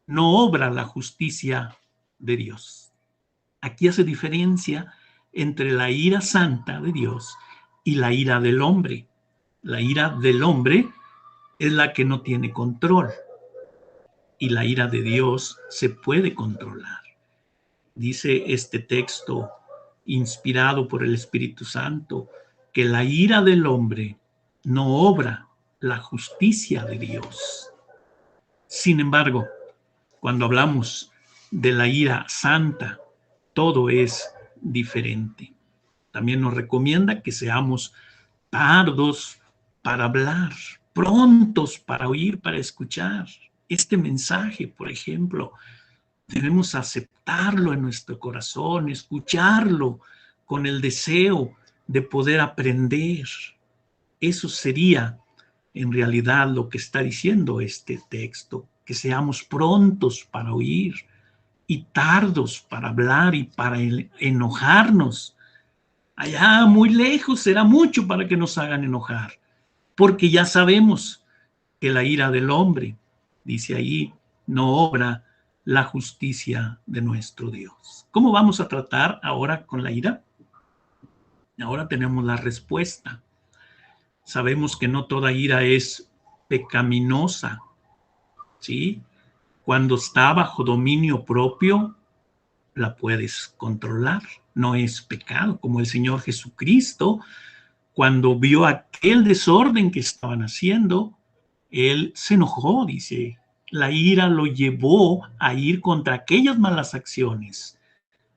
Speaker 4: no obra la justicia de Dios. Aquí hace diferencia entre la ira santa de Dios y la ira del hombre. La ira del hombre es la que no tiene control, y la ira de Dios se puede controlar. Dice este texto inspirado por el Espíritu Santo que la ira del hombre no obra la justicia de Dios. Sin embargo, cuando hablamos de la ira santa, todo es diferente. También nos recomienda que seamos tardos para hablar, prontos para oír, para escuchar. Este mensaje, por ejemplo, debemos aceptarlo en nuestro corazón, escucharlo con el deseo de poder aprender. Eso sería en realidad lo que está diciendo este texto, que seamos prontos para oír y tardos para hablar y para enojarnos. Allá muy lejos será mucho para que nos hagan enojar, porque ya sabemos que la ira del hombre, dice ahí, no obra la justicia de nuestro Dios. ¿Cómo vamos a tratar ahora con la ira? Ahora tenemos la respuesta. Sabemos que no toda ira es pecaminosa, ¿sí? Cuando está bajo dominio propio, la puedes controlar. No es pecado, como el Señor Jesucristo, cuando vio aquel desorden que estaban haciendo, Él se enojó, dice. La ira lo llevó a ir contra aquellas malas acciones,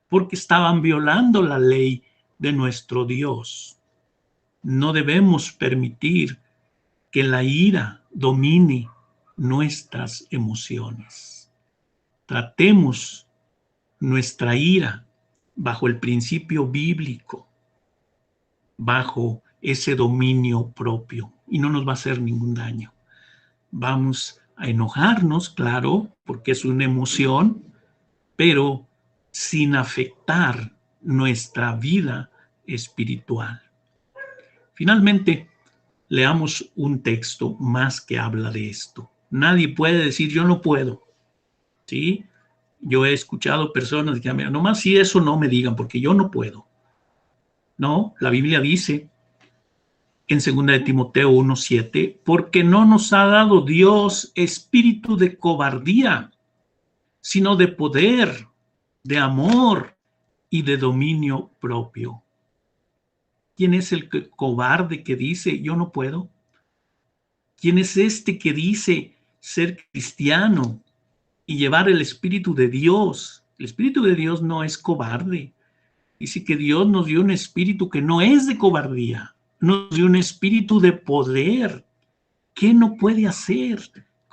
Speaker 4: porque estaban violando la ley de nuestro Dios. No debemos permitir que la ira domine nuestras emociones. Tratemos nuestra ira bajo el principio bíblico, bajo ese dominio propio, y no nos va a hacer ningún daño. Vamos a enojarnos, claro, porque es una emoción, pero sin afectar nuestra vida espiritual. Finalmente, leamos un texto más que habla de esto. Nadie puede decir, yo no puedo, ¿sí? Yo he escuchado personas que dicen, nomás si eso no me digan, porque yo no puedo. No, la Biblia dice en 2 Timoteo 1:7, porque no nos ha dado Dios espíritu de cobardía, sino de poder, de amor y de dominio propio. ¿Quién es el cobarde que dice, yo no puedo? ¿Quién es este que dice ser cristiano y llevar el Espíritu de Dios? El Espíritu de Dios no es cobarde. Dice que Dios nos dio un espíritu que no es de cobardía, nos dio un espíritu de poder. ¿Qué no puede hacer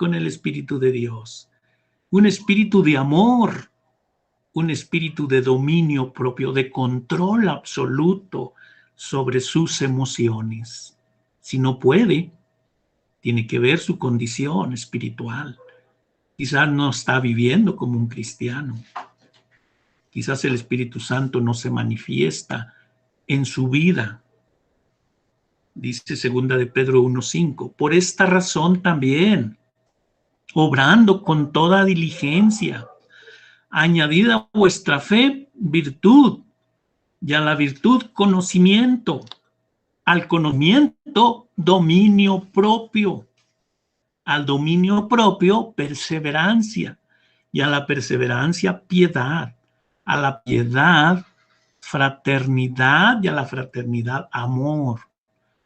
Speaker 4: con el Espíritu de Dios. Un espíritu de amor, un espíritu de dominio propio, de control absoluto sobre sus emociones. Si no puede, tiene que ver su condición espiritual. Quizás no está viviendo como un cristiano. Quizás el Espíritu Santo no se manifiesta en su vida. Dice 2 de Pedro 1:5. Por esta razón también, obrando con toda diligencia, añadid a vuestra fe virtud, y a la virtud conocimiento, al conocimiento dominio propio, al dominio propio perseverancia, y a la perseverancia piedad, a la piedad fraternidad, y a la fraternidad amor.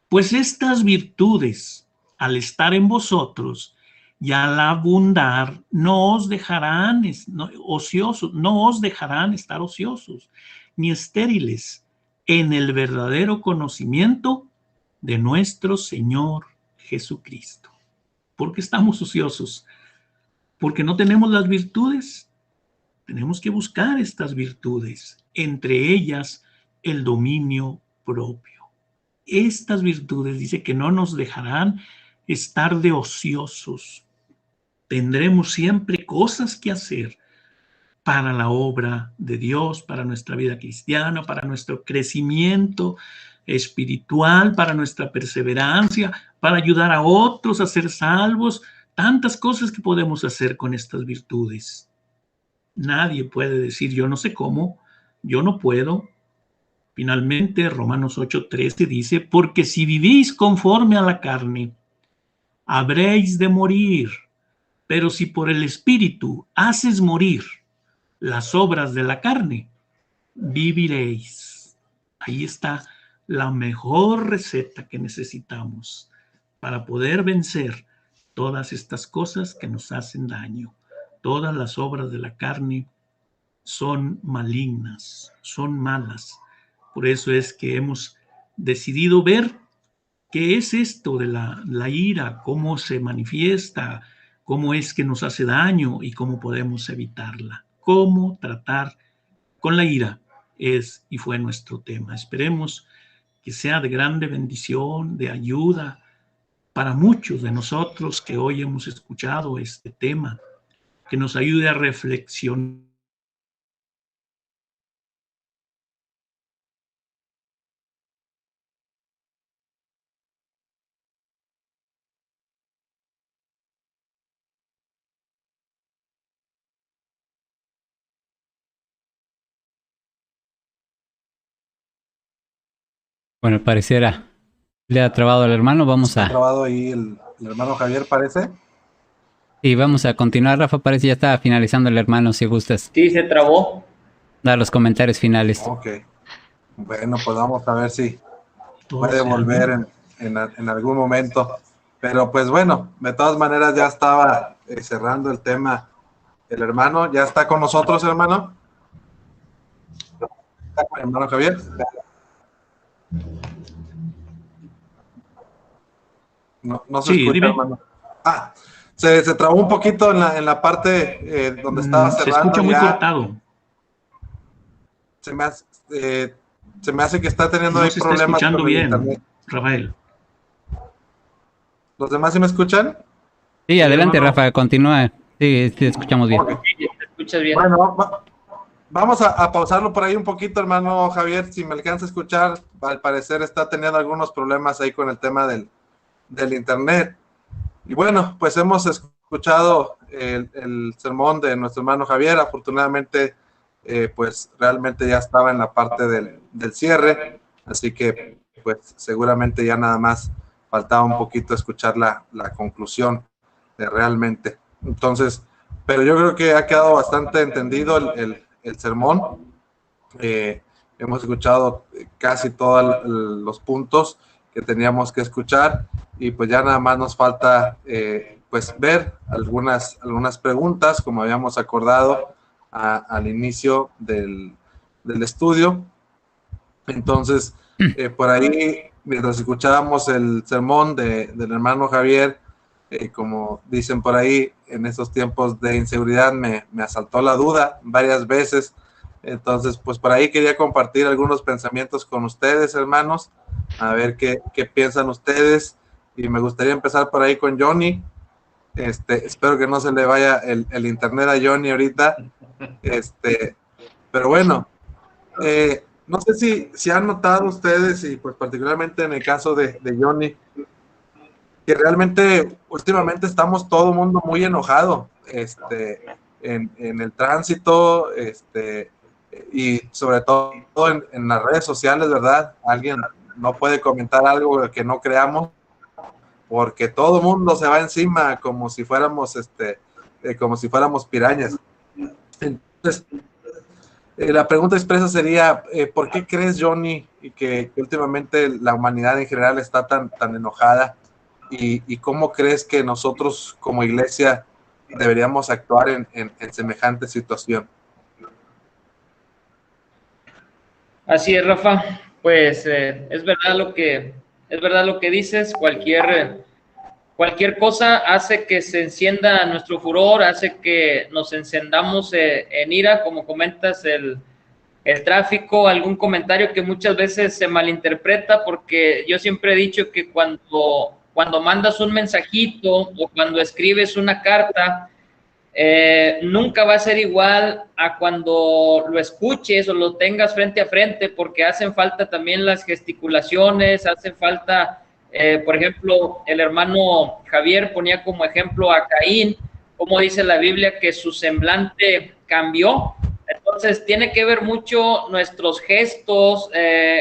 Speaker 4: Pues estas virtudes, al estar en vosotros y al abundar, no os dejarán ociosos, no os dejarán estar ociosos, ni estériles en el verdadero conocimiento de nuestro Señor Jesucristo. ¿Por qué estamos ociosos? Porque no tenemos las virtudes. Tenemos que buscar estas virtudes, entre ellas el dominio propio. Estas virtudes, dice, que no nos dejarán estar de ociosos. Tendremos siempre cosas que hacer para la obra de Dios, para nuestra vida cristiana, para nuestro crecimiento espiritual, para nuestra perseverancia, para ayudar a otros a ser salvos. Tantas cosas que podemos hacer con estas virtudes. Nadie puede decir, yo no sé cómo, yo no puedo. Finalmente, Romanos 8:13 dice, porque si vivís conforme a la carne, habréis de morir, pero si por el Espíritu haces morir las obras de la carne, viviréis. Ahí está la mejor receta que necesitamos para poder vencer todas estas cosas que nos hacen daño. Todas las obras de la carne son malignas, son malas. Por eso es que hemos decidido ver qué es esto de la ira, cómo se manifiesta, cómo es que nos hace daño y cómo podemos evitarla. Cómo tratar con la ira es y fue nuestro tema. Esperemos que sea de grande bendición, de ayuda para muchos de nosotros que hoy hemos escuchado este tema, que nos ayude a reflexionar.
Speaker 1: Bueno, pareciera le ha trabado al hermano. Vamos
Speaker 3: ¿Ha
Speaker 1: a...
Speaker 3: trabado ahí el hermano Javier, parece?
Speaker 1: Y vamos a continuar, Rafa. Parece ya está finalizando el hermano, si gustas
Speaker 2: Sí, se trabó.
Speaker 1: dar los comentarios finales.
Speaker 3: Ok. Bueno, pues vamos a ver si puede volver en algún momento. Pero pues bueno, de todas maneras ya estaba cerrando el tema el hermano. ¿Ya está con nosotros, hermano? ¿Está con el hermano Javier? No se escucha,
Speaker 4: dime.
Speaker 3: hermano. Ah, se trabó un poquito en la parte donde estaba cerrando.
Speaker 4: Se escucha muy
Speaker 3: ya.
Speaker 4: cortado.
Speaker 3: Se me hace que está teniendo
Speaker 4: No
Speaker 3: ahí
Speaker 4: se está
Speaker 3: problemas
Speaker 4: escuchando
Speaker 3: con el
Speaker 4: bien,
Speaker 3: internet.
Speaker 4: Rafael.
Speaker 3: ¿Los demás sí me escuchan?
Speaker 1: Sí, adelante,
Speaker 4: hermano.
Speaker 1: Rafa, continúa. Sí, te escuchamos bien.
Speaker 3: Ok.
Speaker 2: Sí, te escuchas bien.
Speaker 3: Bueno, vamos a pausarlo por ahí un poquito, hermano Javier, si me alcanza a escuchar. Al parecer está teniendo algunos problemas ahí con el tema del internet. Y bueno, pues hemos escuchado el sermón de nuestro hermano Javier. Afortunadamente, pues realmente ya estaba en la parte del cierre, así que pues seguramente ya nada más faltaba un poquito escuchar la conclusión de realmente. Entonces, pero yo creo que ha quedado bastante entendido el sermón. Hemos escuchado casi todos los puntos que teníamos que escuchar y pues ya nada más nos falta pues ver algunas preguntas, como habíamos acordado al inicio del estudio. Entonces, por ahí, mientras escuchábamos el sermón del hermano Javier, como dicen por ahí, en estos tiempos de inseguridad me asaltó la duda varias veces. Entonces, pues por ahí quería compartir algunos pensamientos con ustedes, hermanos, a ver qué piensan ustedes. Y me gustaría empezar por ahí con Johnny. Espero que no se le vaya el internet a Johnny ahorita. Pero bueno, no sé si han notado ustedes, y pues particularmente en el caso de Johnny, que realmente últimamente estamos todo el mundo muy enojado en el tránsito, y sobre todo en las redes sociales, ¿verdad? Alguien no puede comentar algo que no creamos, porque todo el mundo se va encima como si fuéramos pirañas. Entonces, la pregunta expresa sería, ¿por qué crees, Johnny, que últimamente la humanidad en general está tan enojada? ¿Y cómo crees que nosotros como iglesia deberíamos actuar en semejante situación?
Speaker 2: Así es, Rafa. Pues es verdad lo que dices. Cualquier cosa hace que se encienda nuestro furor, hace que nos encendamos en ira, como comentas, el tráfico, algún comentario que muchas veces se malinterpreta, porque yo siempre he dicho que cuando mandas un mensajito o cuando escribes una carta, nunca va a ser igual a cuando lo escuches o lo tengas frente a frente, porque hacen falta también las gesticulaciones, hacen falta, por ejemplo, el hermano Javier ponía como ejemplo a Caín, como dice la Biblia que su semblante cambió. Entonces tiene que ver mucho nuestros gestos,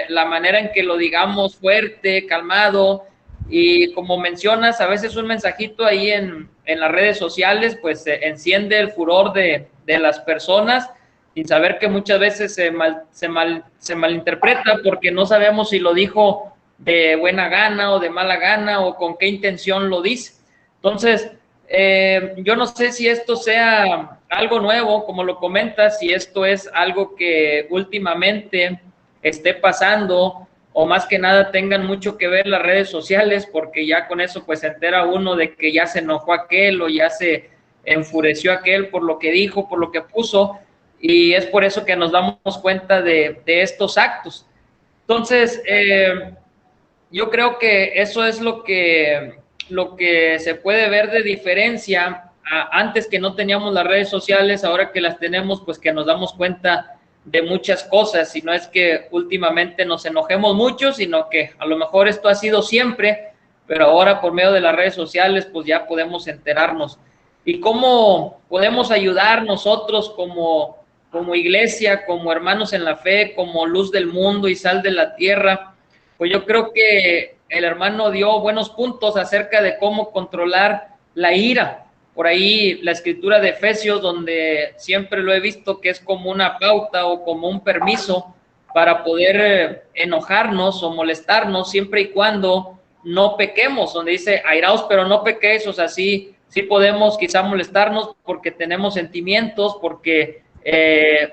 Speaker 2: la manera en que lo digamos fuerte, calmado, y como mencionas, a veces un mensajito ahí en las redes sociales, pues enciende el furor de las personas, sin saber que muchas veces se malinterpreta, porque no sabemos si lo dijo de buena gana o de mala gana o con qué intención lo dice. Entonces, yo no sé si esto sea algo nuevo, como lo comentas, si esto es algo que últimamente esté pasando, o más que nada tengan mucho que ver las redes sociales, porque ya con eso pues se entera uno de que ya se enojó aquel o ya se enfureció aquel por lo que dijo, por lo que puso, y es por eso que nos damos cuenta de estos actos. Entonces, yo creo que eso es lo que se puede ver de diferencia antes, que no teníamos las redes sociales, ahora que las tenemos, pues que nos damos cuenta de muchas cosas, y no es que últimamente nos enojemos mucho, sino que a lo mejor esto ha sido siempre, pero ahora por medio de las redes sociales pues ya podemos enterarnos. ¿Y cómo podemos ayudar nosotros como iglesia, como hermanos en la fe, como luz del mundo y sal de la tierra? Pues yo creo que el hermano dio buenos puntos acerca de cómo controlar la ira. Por ahí la escritura de Efesios, donde siempre lo he visto que es como una pauta o como un permiso para poder enojarnos o molestarnos, siempre y cuando no pequemos, donde dice airaos pero no pequéis. O sea, sí podemos quizá molestarnos porque tenemos sentimientos, porque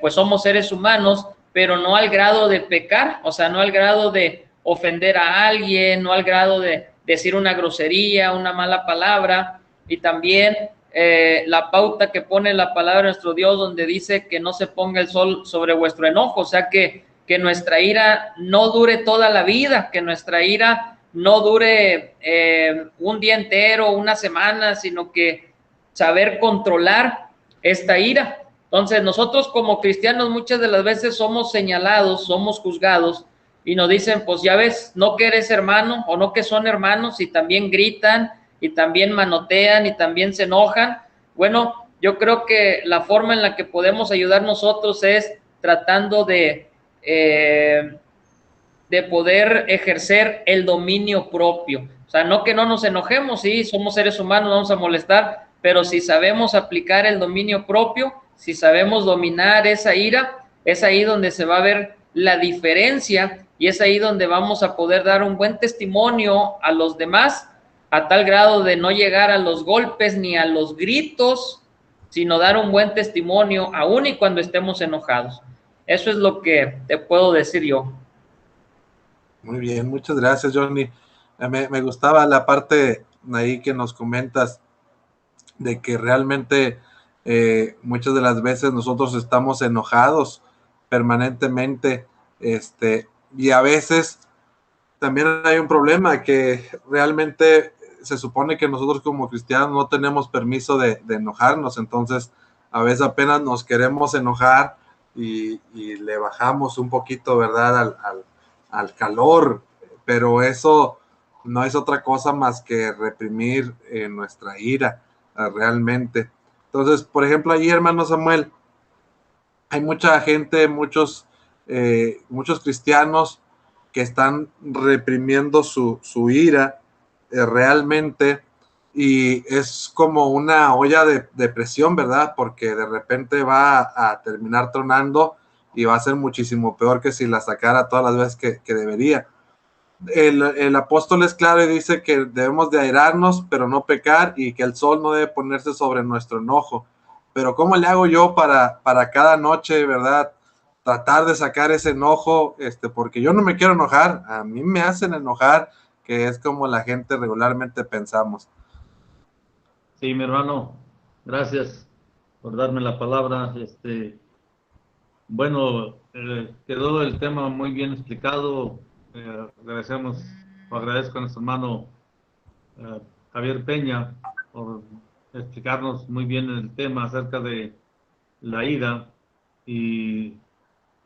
Speaker 2: pues somos seres humanos, pero no al grado de pecar, o sea, no al grado de ofender a alguien, no al grado de decir una grosería, una mala palabra. Y también la pauta que pone la palabra de nuestro Dios, donde dice que no se ponga el sol sobre vuestro enojo, o sea, que nuestra ira no dure toda la vida, que nuestra ira no dure un día entero, una semana, sino que saber controlar esta ira. Entonces, nosotros como cristianos muchas de las veces somos señalados, somos juzgados, y nos dicen, pues ya ves, no que eres hermano, o no que son hermanos, y también gritan, y también manotean, y también se enojan. Bueno, yo creo que la forma en la que podemos ayudar nosotros es tratando de poder ejercer el dominio propio. O sea, no que no nos enojemos, sí, somos seres humanos, vamos a molestar, pero si sabemos aplicar el dominio propio, si sabemos dominar esa ira, es ahí donde se va a ver la diferencia, y es ahí donde vamos a poder dar un buen testimonio a los demás, a tal grado de no llegar a los golpes ni a los gritos, sino dar un buen testimonio aún y cuando estemos enojados. Eso es lo que te puedo decir yo.
Speaker 3: Muy bien, muchas gracias, Johnny. Me gustaba la parte ahí que nos comentas de que realmente muchas de las veces nosotros estamos enojados permanentemente, y a veces también hay un problema que realmente se supone que nosotros como cristianos no tenemos permiso de enojarnos, entonces a veces apenas nos queremos enojar y le bajamos un poquito, ¿verdad? Al calor, pero eso no es otra cosa más que reprimir nuestra ira realmente. Entonces, por ejemplo, allí, hermano Samuel, hay mucha gente, muchos cristianos que están reprimiendo su ira realmente, y es como una olla de presión, ¿verdad? Porque de repente va a terminar tronando y va a ser muchísimo peor que si la sacara todas las veces que debería. El apóstol es claro y dice que debemos de airarnos, pero no pecar, y que el sol no debe ponerse sobre nuestro enojo. Pero ¿cómo le hago yo para cada noche, verdad? Tratar de sacar ese enojo, porque yo no me quiero enojar, a mí me hacen enojar, que es como la gente regularmente pensamos.
Speaker 5: Sí, mi hermano, gracias por darme la palabra. Bueno, quedó el tema muy bien explicado. Agradezco a nuestro hermano Javier Peña por explicarnos muy bien el tema acerca de la ira y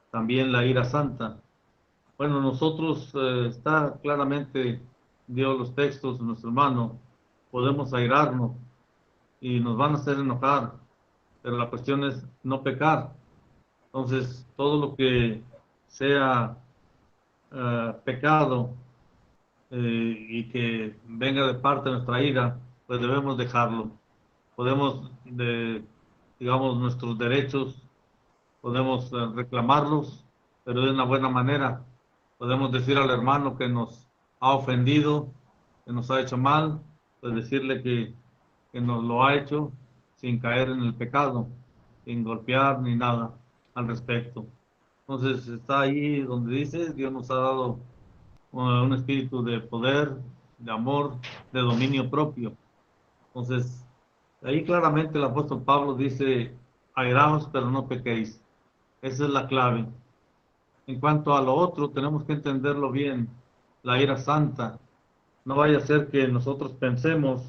Speaker 5: también la ira santa. Bueno, nosotros, está claramente, dio los textos, nuestro hermano, podemos airarnos y nos van a hacer enojar, pero la cuestión es no pecar. Entonces, todo lo que sea pecado y que venga de parte de nuestra ira, pues debemos dejarlo. Podemos, digamos, nuestros derechos, podemos reclamarlos, pero de una buena manera. Podemos decir al hermano que nos ha ofendido, que nos ha hecho mal, pues decirle que nos lo ha hecho sin caer en el pecado, sin golpear ni nada al respecto. Entonces está ahí donde dice, Dios nos ha dado un espíritu de poder, de amor, de dominio propio. Entonces, ahí claramente el apóstol Pablo dice, airaos, pero no pequéis. Esa es la clave. En cuanto a lo otro, tenemos que entenderlo bien. La ira santa. No vaya a ser que nosotros pensemos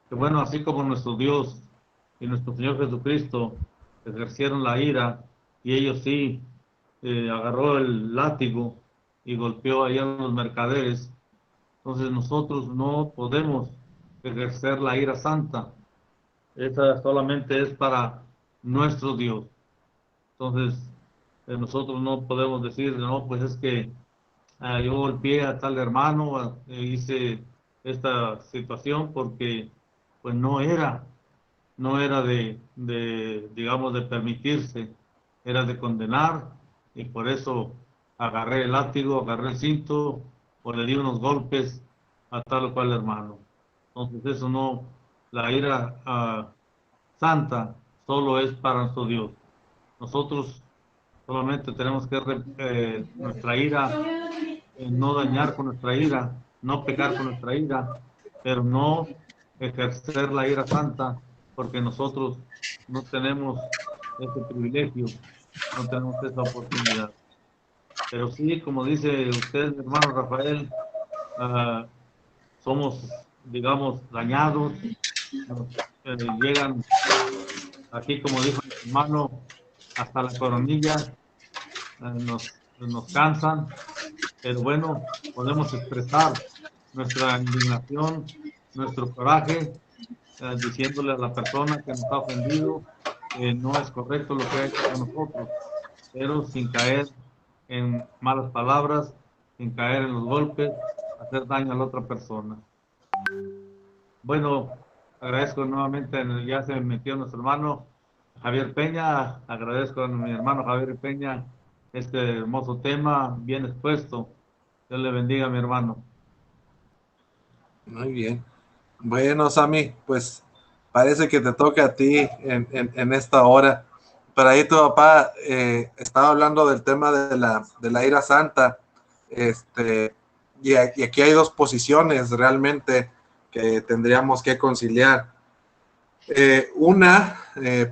Speaker 5: que, bueno, así como nuestro Dios y nuestro Señor Jesucristo ejercieron la ira, y ellos sí, agarró el látigo y golpeó ahí a los mercaderes, entonces nosotros no podemos ejercer la ira santa. Esa solamente es para nuestro Dios. Entonces, nosotros no podemos decir, no, pues es que yo golpeé a tal hermano, hice esta situación porque pues no era digamos, de permitirse, era de condenar, y por eso agarré el látigo, agarré el cinto, o le di unos golpes a tal o cual hermano. Entonces eso no, la ira santa solo es para nuestro Dios. Nosotros solamente tenemos que nuestra ira, no dañar con nuestra ira, no pecar con nuestra ira, pero no ejercer la ira santa, porque nosotros no tenemos ese privilegio, no tenemos esa oportunidad. Pero sí, como dice usted, hermano Rafael, somos, digamos, dañados, llegan aquí, como dijo mi hermano, hasta la coronilla, nos cansan, pero bueno, podemos expresar nuestra indignación, nuestro coraje, diciéndole a la persona que nos ha ofendido que no es correcto lo que ha hecho con nosotros, pero sin caer en malas palabras, sin caer en los golpes, hacer daño a la otra persona. Bueno, agradezco nuevamente, ya se metió nuestro hermano Javier Peña, agradezco a mi hermano Javier Peña este hermoso tema, bien expuesto. Dios le bendiga a mi hermano.
Speaker 3: Muy bien. Bueno, Sammy, pues parece que te toca a ti en esta hora. Pero ahí tu papá estaba hablando del tema de la ira santa. Y aquí hay dos posiciones realmente que tendríamos que conciliar.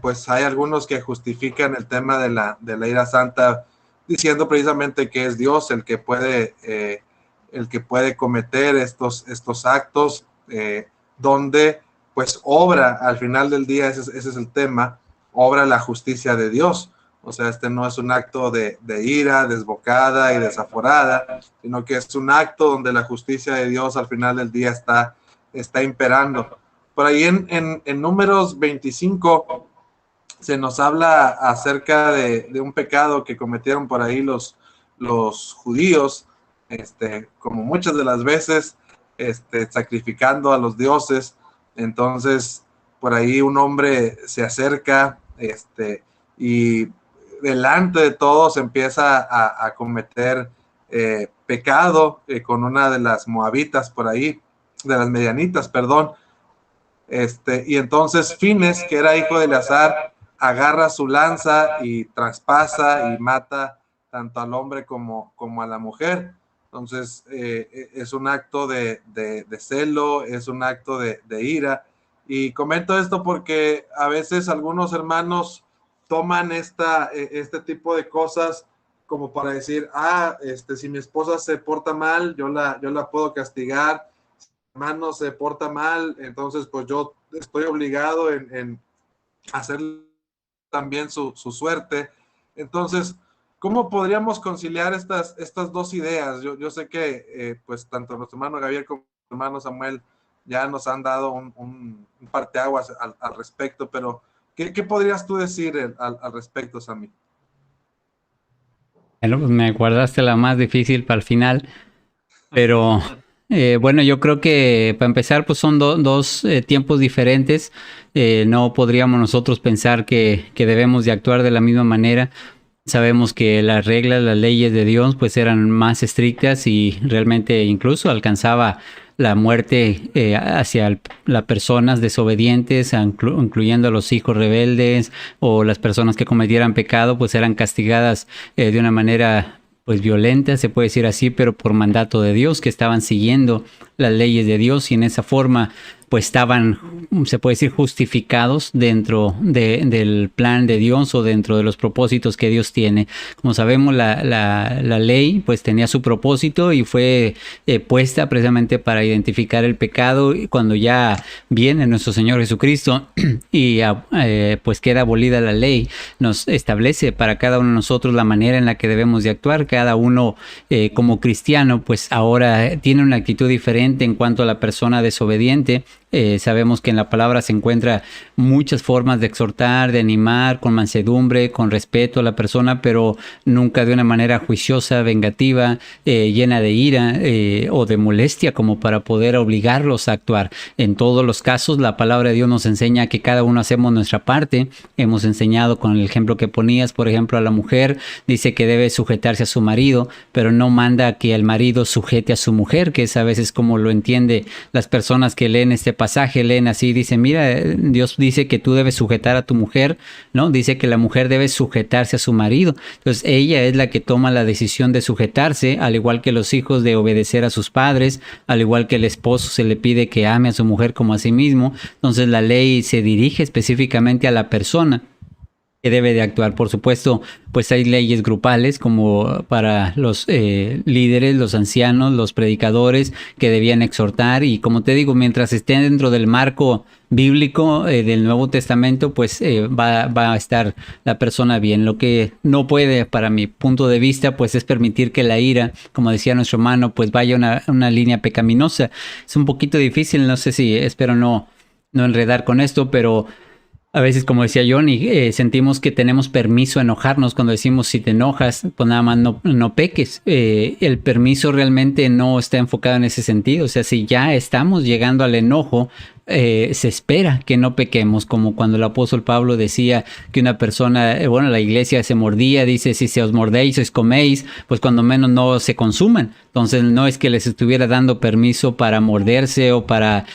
Speaker 3: Pues hay algunos que justifican el tema de la ira santa diciendo precisamente que es Dios el que puede cometer estos actos, donde pues obra al final del día, ese es el tema, obra la justicia de Dios. O sea, este no es un acto de ira desbocada y desaforada, sino que es un acto donde la justicia de Dios al final del día está imperando. Por ahí en Números 25 se nos habla acerca de un pecado que cometieron por ahí los judíos, como muchas de las veces, sacrificando a los dioses. Entonces, por ahí un hombre se acerca, y delante de todos empieza a cometer pecado con una de las moabitas por ahí, de las medianitas, perdón. Y entonces Fines, que era hijo de Eleazar, agarra su lanza y traspasa y mata tanto al hombre como a la mujer. Entonces es un acto de celo, es un acto de ira. Y comento esto porque a veces algunos hermanos toman este tipo de cosas como para decir, si mi esposa se porta mal, yo la puedo castigar. Si mi hermano se porta mal, entonces pues yo estoy obligado en hacer también su suerte. Entonces, ¿cómo podríamos conciliar estas dos ideas? Yo sé que pues tanto nuestro hermano Gabriel como nuestro hermano Samuel ya nos han dado un parteaguas al respecto, pero ¿qué podrías tú decir al respecto, Sammy?
Speaker 1: Bueno, pues me guardaste la más difícil para el final, pero bueno, yo creo que para empezar pues son dos tiempos diferentes. No podríamos nosotros pensar que debemos de actuar de la misma manera. Sabemos que las reglas, las leyes de Dios pues eran más estrictas y realmente incluso alcanzaba la muerte hacia las personas desobedientes, incluyendo a los hijos rebeldes o las personas que cometieran pecado, pues eran castigadas de una manera pues violenta, se puede decir así, pero por mandato de Dios, que estaban siguiendo las leyes de Dios y en esa forma pues estaban, se puede decir, justificados dentro del plan de Dios o dentro de los propósitos que Dios tiene. Como sabemos, la ley pues tenía su propósito y fue puesta precisamente para identificar el pecado. Y cuando ya viene nuestro Señor Jesucristo y pues queda abolida la ley, nos establece para cada uno de nosotros la manera en la que debemos de actuar. Cada uno como cristiano pues ahora tiene una actitud diferente en cuanto a la persona desobediente. Sabemos que en la palabra se encuentra muchas formas de exhortar, de animar, con mansedumbre, con respeto a la persona, pero nunca de una manera juiciosa, vengativa, llena de ira o de molestia como para poder obligarlos a actuar. En todos los casos, la palabra de Dios nos enseña que cada uno hacemos nuestra parte. Hemos enseñado con el ejemplo que ponías, por ejemplo, a la mujer, dice que debe sujetarse a su marido, pero no manda que el marido sujete a su mujer, que es a veces como lo entiende las personas que leen este pasaje, leen así, dice, mira, Dios dice que tú debes sujetar a tu mujer, ¿no? Dice que la mujer debe sujetarse a su marido. Entonces ella es la que toma la decisión de sujetarse, al igual que los hijos de obedecer a sus padres, al igual que el esposo se le pide que ame a su mujer como a sí mismo. Entonces la ley se dirige específicamente a la persona que debe de actuar. Por supuesto, pues hay leyes grupales como para los líderes, los ancianos, los predicadores que debían exhortar, y como te digo, mientras estén dentro del marco bíblico del Nuevo Testamento, pues va a estar la persona bien. Lo que no puede, para mi punto de vista, pues es permitir que la ira, como decía nuestro hermano, pues vaya una línea pecaminosa. Es un poquito difícil, no sé si, espero no enredar con esto, pero a veces, como decía Johnny, sentimos que tenemos permiso a enojarnos. Cuando decimos si te enojas, pues nada más no peques. El permiso realmente no está enfocado en ese sentido. O sea, si ya estamos llegando al enojo, se espera que no pequemos, como cuando el apóstol Pablo decía que una persona, la iglesia se mordía, dice, si se os mordéis, os coméis, pues cuando menos no se consuman. Entonces no es que les estuviera dando permiso para morderse o para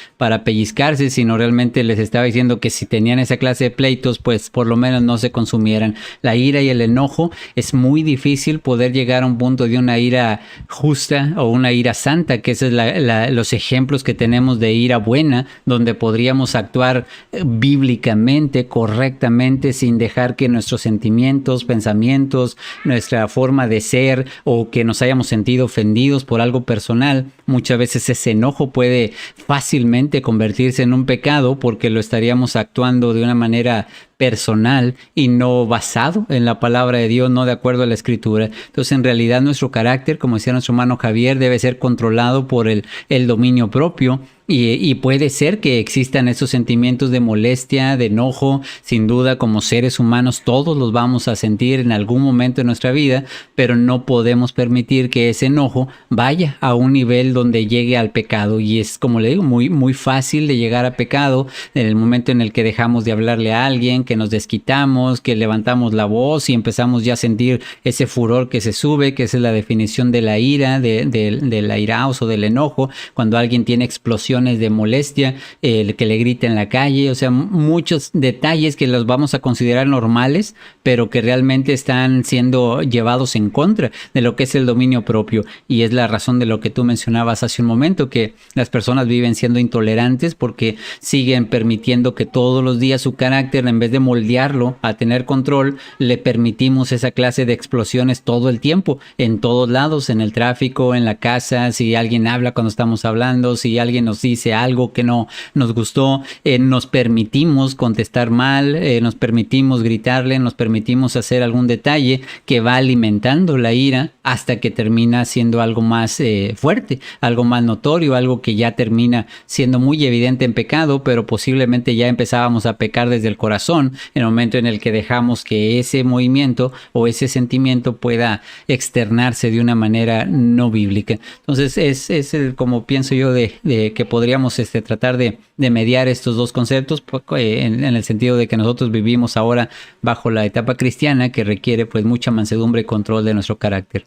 Speaker 1: pellizcarse, sino realmente les estaba diciendo que si tenían esa clase clase de pleitos pues por lo menos no se consumieran. La ira y el enojo, es muy difícil poder llegar a un punto de una ira justa o una ira santa, que esos es los ejemplos que tenemos de ira buena, donde podríamos actuar bíblicamente, correctamente, sin dejar que nuestros sentimientos, pensamientos, nuestra forma de ser o que nos hayamos sentido ofendidos por algo personal. Muchas veces ese enojo puede fácilmente convertirse en un pecado porque lo estaríamos actuando de una manera personal y no basado en la palabra de Dios, no de acuerdo a la escritura. Entonces, en realidad, nuestro carácter, como decía nuestro hermano Javier, debe ser controlado por el dominio propio. Y puede ser que existan esos sentimientos de molestia, de enojo, sin duda como seres humanos todos los vamos a sentir en algún momento de nuestra vida, pero no podemos permitir que ese enojo vaya a un nivel donde llegue al pecado. Y es, como le digo, muy fácil de llegar a pecado en el momento en el que dejamos de hablarle a alguien, que nos desquitamos, que levantamos la voz y empezamos ya a sentir ese furor que se sube, que esa es la definición de la ira, de la iraos o del enojo, cuando alguien tiene explosión de molestia, que le grita en la calle, o sea, muchos detalles que los vamos a considerar normales, pero que realmente están siendo llevados en contra de lo que es el dominio propio. Y es la razón de lo que tú mencionabas hace un momento, que las personas viven siendo intolerantes porque siguen permitiendo que todos los días su carácter, en vez de moldearlo a tener control, le permitimos esa clase de explosiones todo el tiempo, en todos lados, en el tráfico, en la casa, si alguien habla cuando estamos hablando, si alguien nos dice algo que no nos gustó, nos permitimos contestar mal, nos permitimos gritarle, nos permitimos hacer algún detalle que va alimentando la ira hasta que termina siendo algo más fuerte, algo más notorio, algo que ya termina siendo muy evidente en pecado, pero posiblemente ya empezábamos a pecar desde el corazón en el momento en el que dejamos que ese movimiento o ese sentimiento pueda externarse de una manera no bíblica. Entonces es como pienso yo de que podríamos tratar de mediar estos dos conceptos en el sentido de que nosotros vivimos ahora bajo la etapa cristiana que requiere pues mucha mansedumbre y control de nuestro carácter.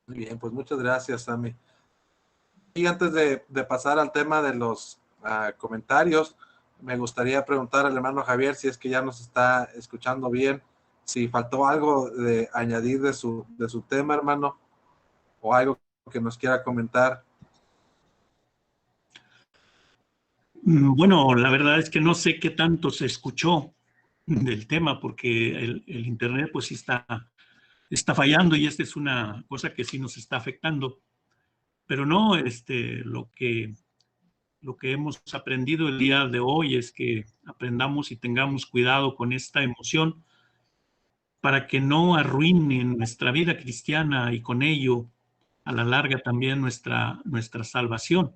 Speaker 3: Muy bien, pues muchas gracias, Sammy. Y antes de pasar al tema de los comentarios, me gustaría preguntar al hermano Javier si es que ya nos está escuchando bien, si faltó algo de añadir de su tema, hermano, o algo que nos quiera comentar.
Speaker 4: Bueno, la verdad es que no sé qué tanto se escuchó del tema porque el internet pues sí está fallando y esta es una cosa que sí nos está afectando. Pero no, lo que hemos aprendido el día de hoy es que aprendamos y tengamos cuidado con esta emoción para que no arruine nuestra vida cristiana y con ello a la larga también nuestra salvación.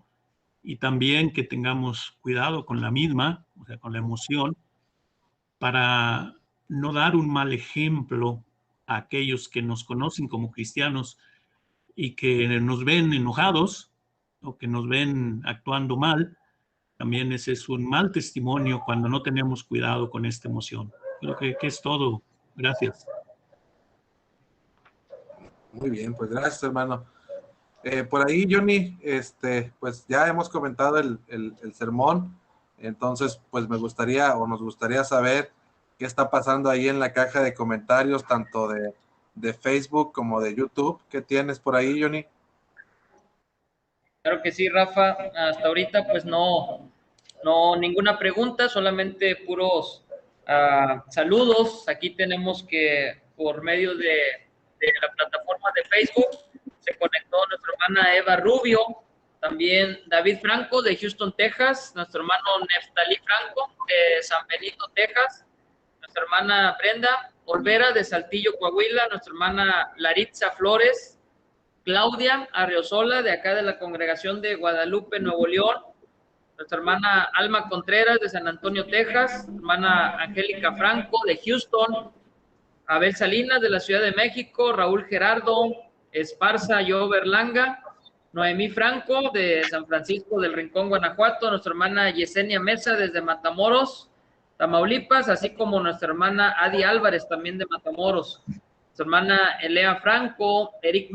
Speaker 4: Y también que tengamos cuidado con la misma, o sea, con la emoción, para no dar un mal ejemplo a aquellos que nos conocen como cristianos y que nos ven enojados o que nos ven actuando mal. También ese es un mal testimonio cuando no tenemos cuidado con esta emoción. Creo que es todo. Gracias.
Speaker 3: Muy bien, pues gracias, hermano. Por ahí, Johnny, pues ya hemos comentado el sermón, entonces pues nos gustaría saber qué está pasando ahí en la caja de comentarios, tanto de Facebook como de YouTube. ¿Qué tienes por ahí, Johnny?
Speaker 2: Claro que sí, Rafa. Hasta ahorita pues no ninguna pregunta, solamente puros saludos. Aquí tenemos que por medio de la plataforma de Facebook se conectó nuestra hermana Eva Rubio, también David Franco de Houston, Texas, nuestro hermano Neftalí Franco de San Benito, Texas, nuestra hermana Brenda Olvera de Saltillo, Coahuila, nuestra hermana Laritza Flores, Claudia Arriosola de acá de la congregación de Guadalupe, Nuevo León, nuestra hermana Alma Contreras de San Antonio, Texas, hermana Angélica Franco de Houston, Abel Salinas de la Ciudad de México, Raúl Gerardo Esparza Yo Berlanga, Noemí Franco de San Francisco del Rincón, Guanajuato, nuestra hermana Yesenia Mesa desde Matamoros, Tamaulipas, así como nuestra hermana Adi Álvarez también de Matamoros, nuestra hermana Elea Franco, Eric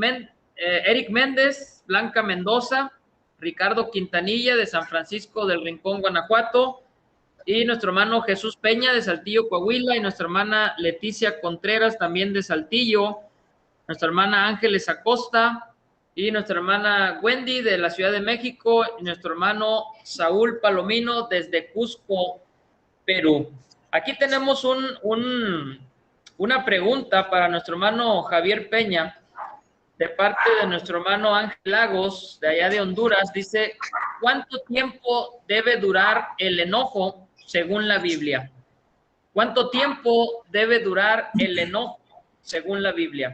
Speaker 2: Méndez, Blanca Mendoza, Ricardo Quintanilla de San Francisco del Rincón, Guanajuato, y nuestro hermano Jesús Peña de Saltillo, Coahuila, y nuestra hermana Leticia Contreras también de Saltillo, nuestra hermana Ángeles Acosta y nuestra hermana Wendy de la Ciudad de México y nuestro hermano Saúl Palomino desde Cusco, Perú. Aquí tenemos una pregunta para nuestro hermano Javier Peña de parte de nuestro hermano Ángel Lagos de allá de Honduras. Dice, ¿cuánto tiempo debe durar el enojo según la Biblia? ¿Cuánto tiempo debe durar el enojo según la Biblia?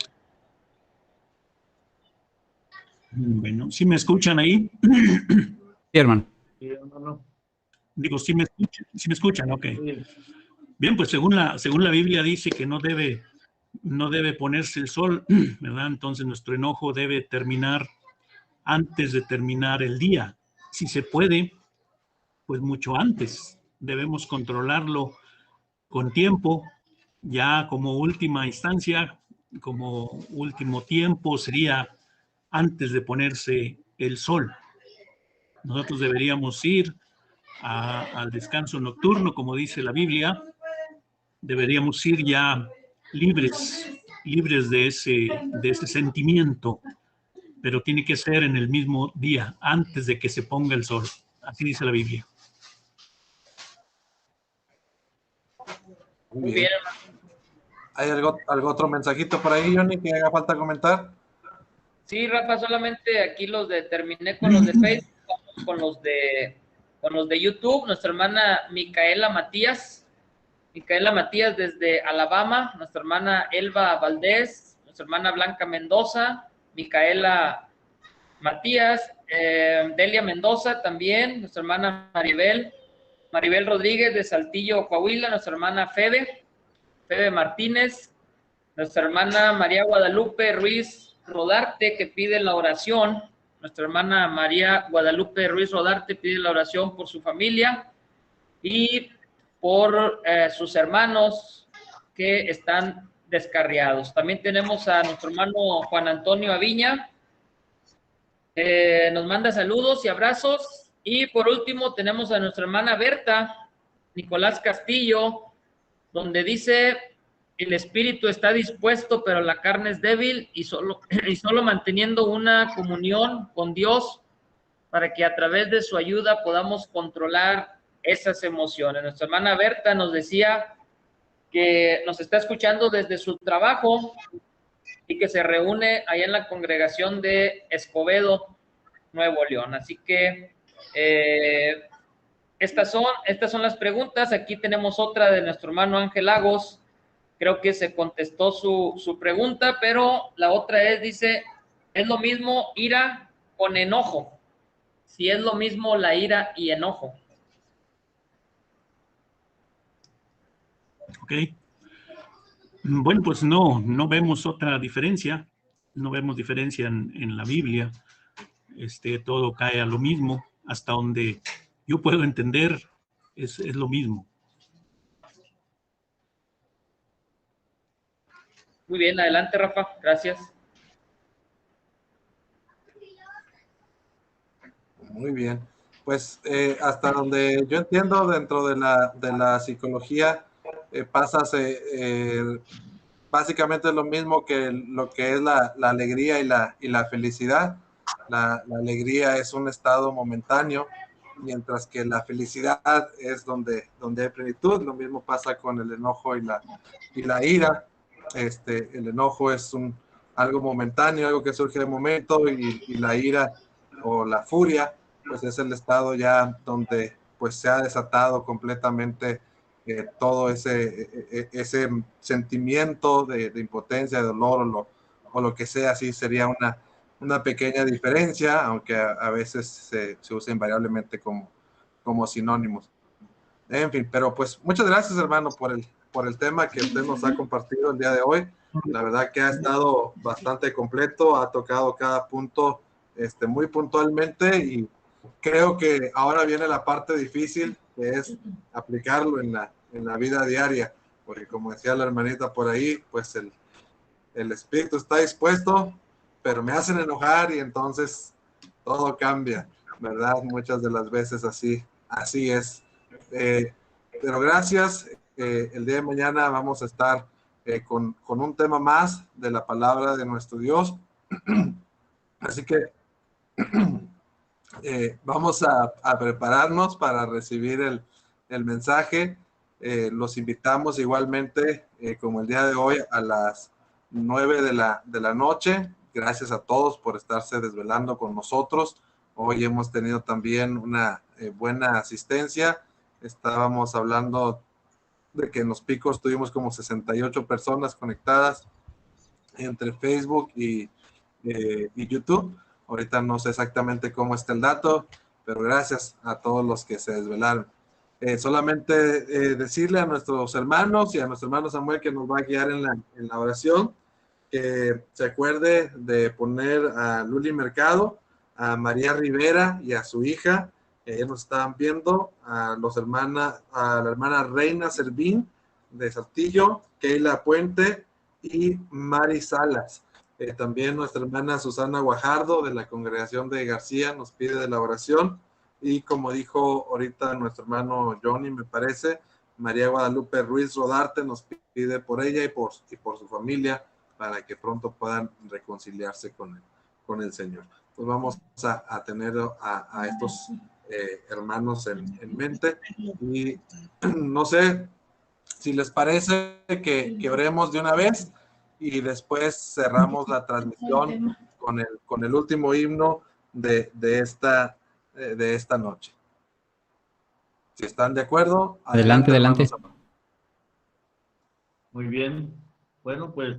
Speaker 4: Bueno, ¿sí me escuchan ahí?
Speaker 1: Sí, hermano.
Speaker 5: Sí, hermano.
Speaker 4: Digo, ¿sí me escuchan? Ok.
Speaker 5: Sí.
Speaker 4: Bien, pues según la Biblia dice que no debe ponerse el sol, ¿verdad? Entonces nuestro enojo debe terminar antes de terminar el día. Si se puede, pues mucho antes. Debemos controlarlo con tiempo. Ya como última instancia, como último tiempo, sería antes de ponerse el sol. Nosotros deberíamos ir al descanso nocturno, como dice la Biblia. Deberíamos ir ya libres de ese sentimiento, pero tiene que ser en el mismo día, antes de que se ponga el sol. Así dice la Biblia.
Speaker 2: Muy bien.
Speaker 3: ¿Hay algo otro mensajito por ahí, Johnny, que haga falta comentar?
Speaker 2: Sí, Rafa, solamente aquí terminé con los de Facebook, vamos con los de YouTube. Nuestra hermana Micaela Matías desde Alabama, nuestra hermana Elba Valdés, nuestra hermana Blanca Mendoza, Micaela Matías, Delia Mendoza también, nuestra hermana Maribel Rodríguez de Saltillo, Coahuila, nuestra hermana Febe Martínez, nuestra hermana María Guadalupe Ruiz Rodarte, que pide la oración. Nuestra hermana María Guadalupe Ruiz Rodarte pide la oración por su familia y por sus hermanos que están descarriados. También tenemos a nuestro hermano Juan Antonio Aviña, nos manda saludos y abrazos. Y por último tenemos a nuestra hermana Berta Nicolás Castillo, donde dice, el espíritu está dispuesto, pero la carne es débil, y solo manteniendo una comunión con Dios para que a través de su ayuda podamos controlar esas emociones. Nuestra hermana Berta nos decía que nos está escuchando desde su trabajo y que se reúne allá en la congregación de Escobedo, Nuevo León. Así que estas son las preguntas. Aquí tenemos otra de nuestro hermano Ángel Lagos. Creo que se contestó su pregunta, pero la otra dice, ¿es lo mismo ira con enojo? Si es lo mismo la ira y enojo.
Speaker 4: Ok. Bueno, pues no vemos otra diferencia. No vemos diferencia en la Biblia. Todo cae a lo mismo. Hasta donde yo puedo entender, es lo mismo.
Speaker 2: Muy bien, adelante, Rafa. Gracias.
Speaker 3: Muy bien. Pues hasta donde yo entiendo, dentro de la psicología, básicamente es lo mismo que lo que es la alegría y la felicidad. La alegría es un estado momentáneo, mientras que la felicidad es donde hay plenitud. Lo mismo pasa con el enojo y la ira. El enojo es algo momentáneo, algo que surge de momento, y la ira o la furia, pues es el estado ya donde pues se ha desatado completamente todo ese sentimiento de impotencia, de dolor o lo que sea. Así sería una pequeña diferencia, aunque a veces se usa invariablemente como sinónimos. En fin, pero pues muchas gracias, hermano, por el tema que usted nos ha compartido el día de hoy. La verdad que ha estado bastante completo, ha tocado cada punto muy puntualmente, y creo que ahora viene la parte difícil, que es aplicarlo en la vida diaria, porque como decía la hermanita por ahí, pues el espíritu está dispuesto, pero me hacen enojar y entonces todo cambia, ¿verdad? Muchas de las veces así es. Pero gracias. El día de mañana vamos a estar con un tema más de la palabra de nuestro Dios. Así que vamos a prepararnos para recibir el mensaje. Los invitamos igualmente, como el día de hoy, a las 9 de la noche. Gracias a todos por estarse desvelando con nosotros. Hoy hemos tenido también una buena asistencia. Estábamos hablando de que en Los Picos tuvimos como 68 personas conectadas entre Facebook y YouTube. Ahorita no sé exactamente cómo está el dato, pero gracias a todos los que se desvelaron. Solamente decirle a nuestros hermanos y a nuestro hermano Samuel, que nos va a guiar en la oración, que se acuerde de poner a Luli Mercado, a María Rivera y a su hija, que ya nos estaban viendo, a la hermana Reina Servín de Saltillo, Keila Puente y Mari Salas. También nuestra hermana Susana Guajardo de la congregación de García nos pide de la oración, y como dijo ahorita nuestro hermano Johnny, me parece, María Guadalupe Ruiz Rodarte nos pide por ella y por su familia, para que pronto puedan reconciliarse con el Señor. Pues vamos a tener a estos hermanos en mente, y no sé si les parece que oremos de una vez y después cerramos la transmisión con el último himno de esta noche. Si están de acuerdo,
Speaker 1: Adelante, adelante.
Speaker 5: Muy bien. Bueno, pues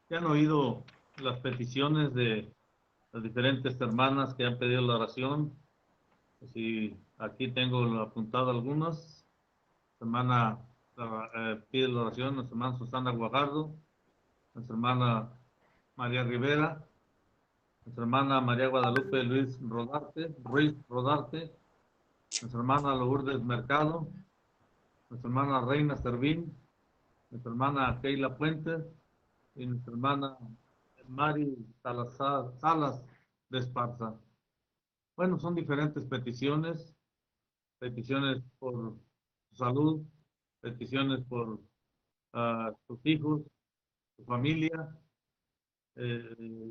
Speaker 5: ya han oído las peticiones de las diferentes hermanas que han pedido la oración. Si aquí tengo apuntado algunas. Hermana pide la oración, nuestra hermana Susana Guajardo, nuestra hermana María Rivera, nuestra hermana María Guadalupe Ruiz Rodarte, nuestra hermana Lourdes Mercado, nuestra hermana Reina Servín, nuestra hermana Keila Puente y nuestra hermana Mari Salas de Esparza. Bueno, son diferentes peticiones por su salud, peticiones por sus hijos, su familia.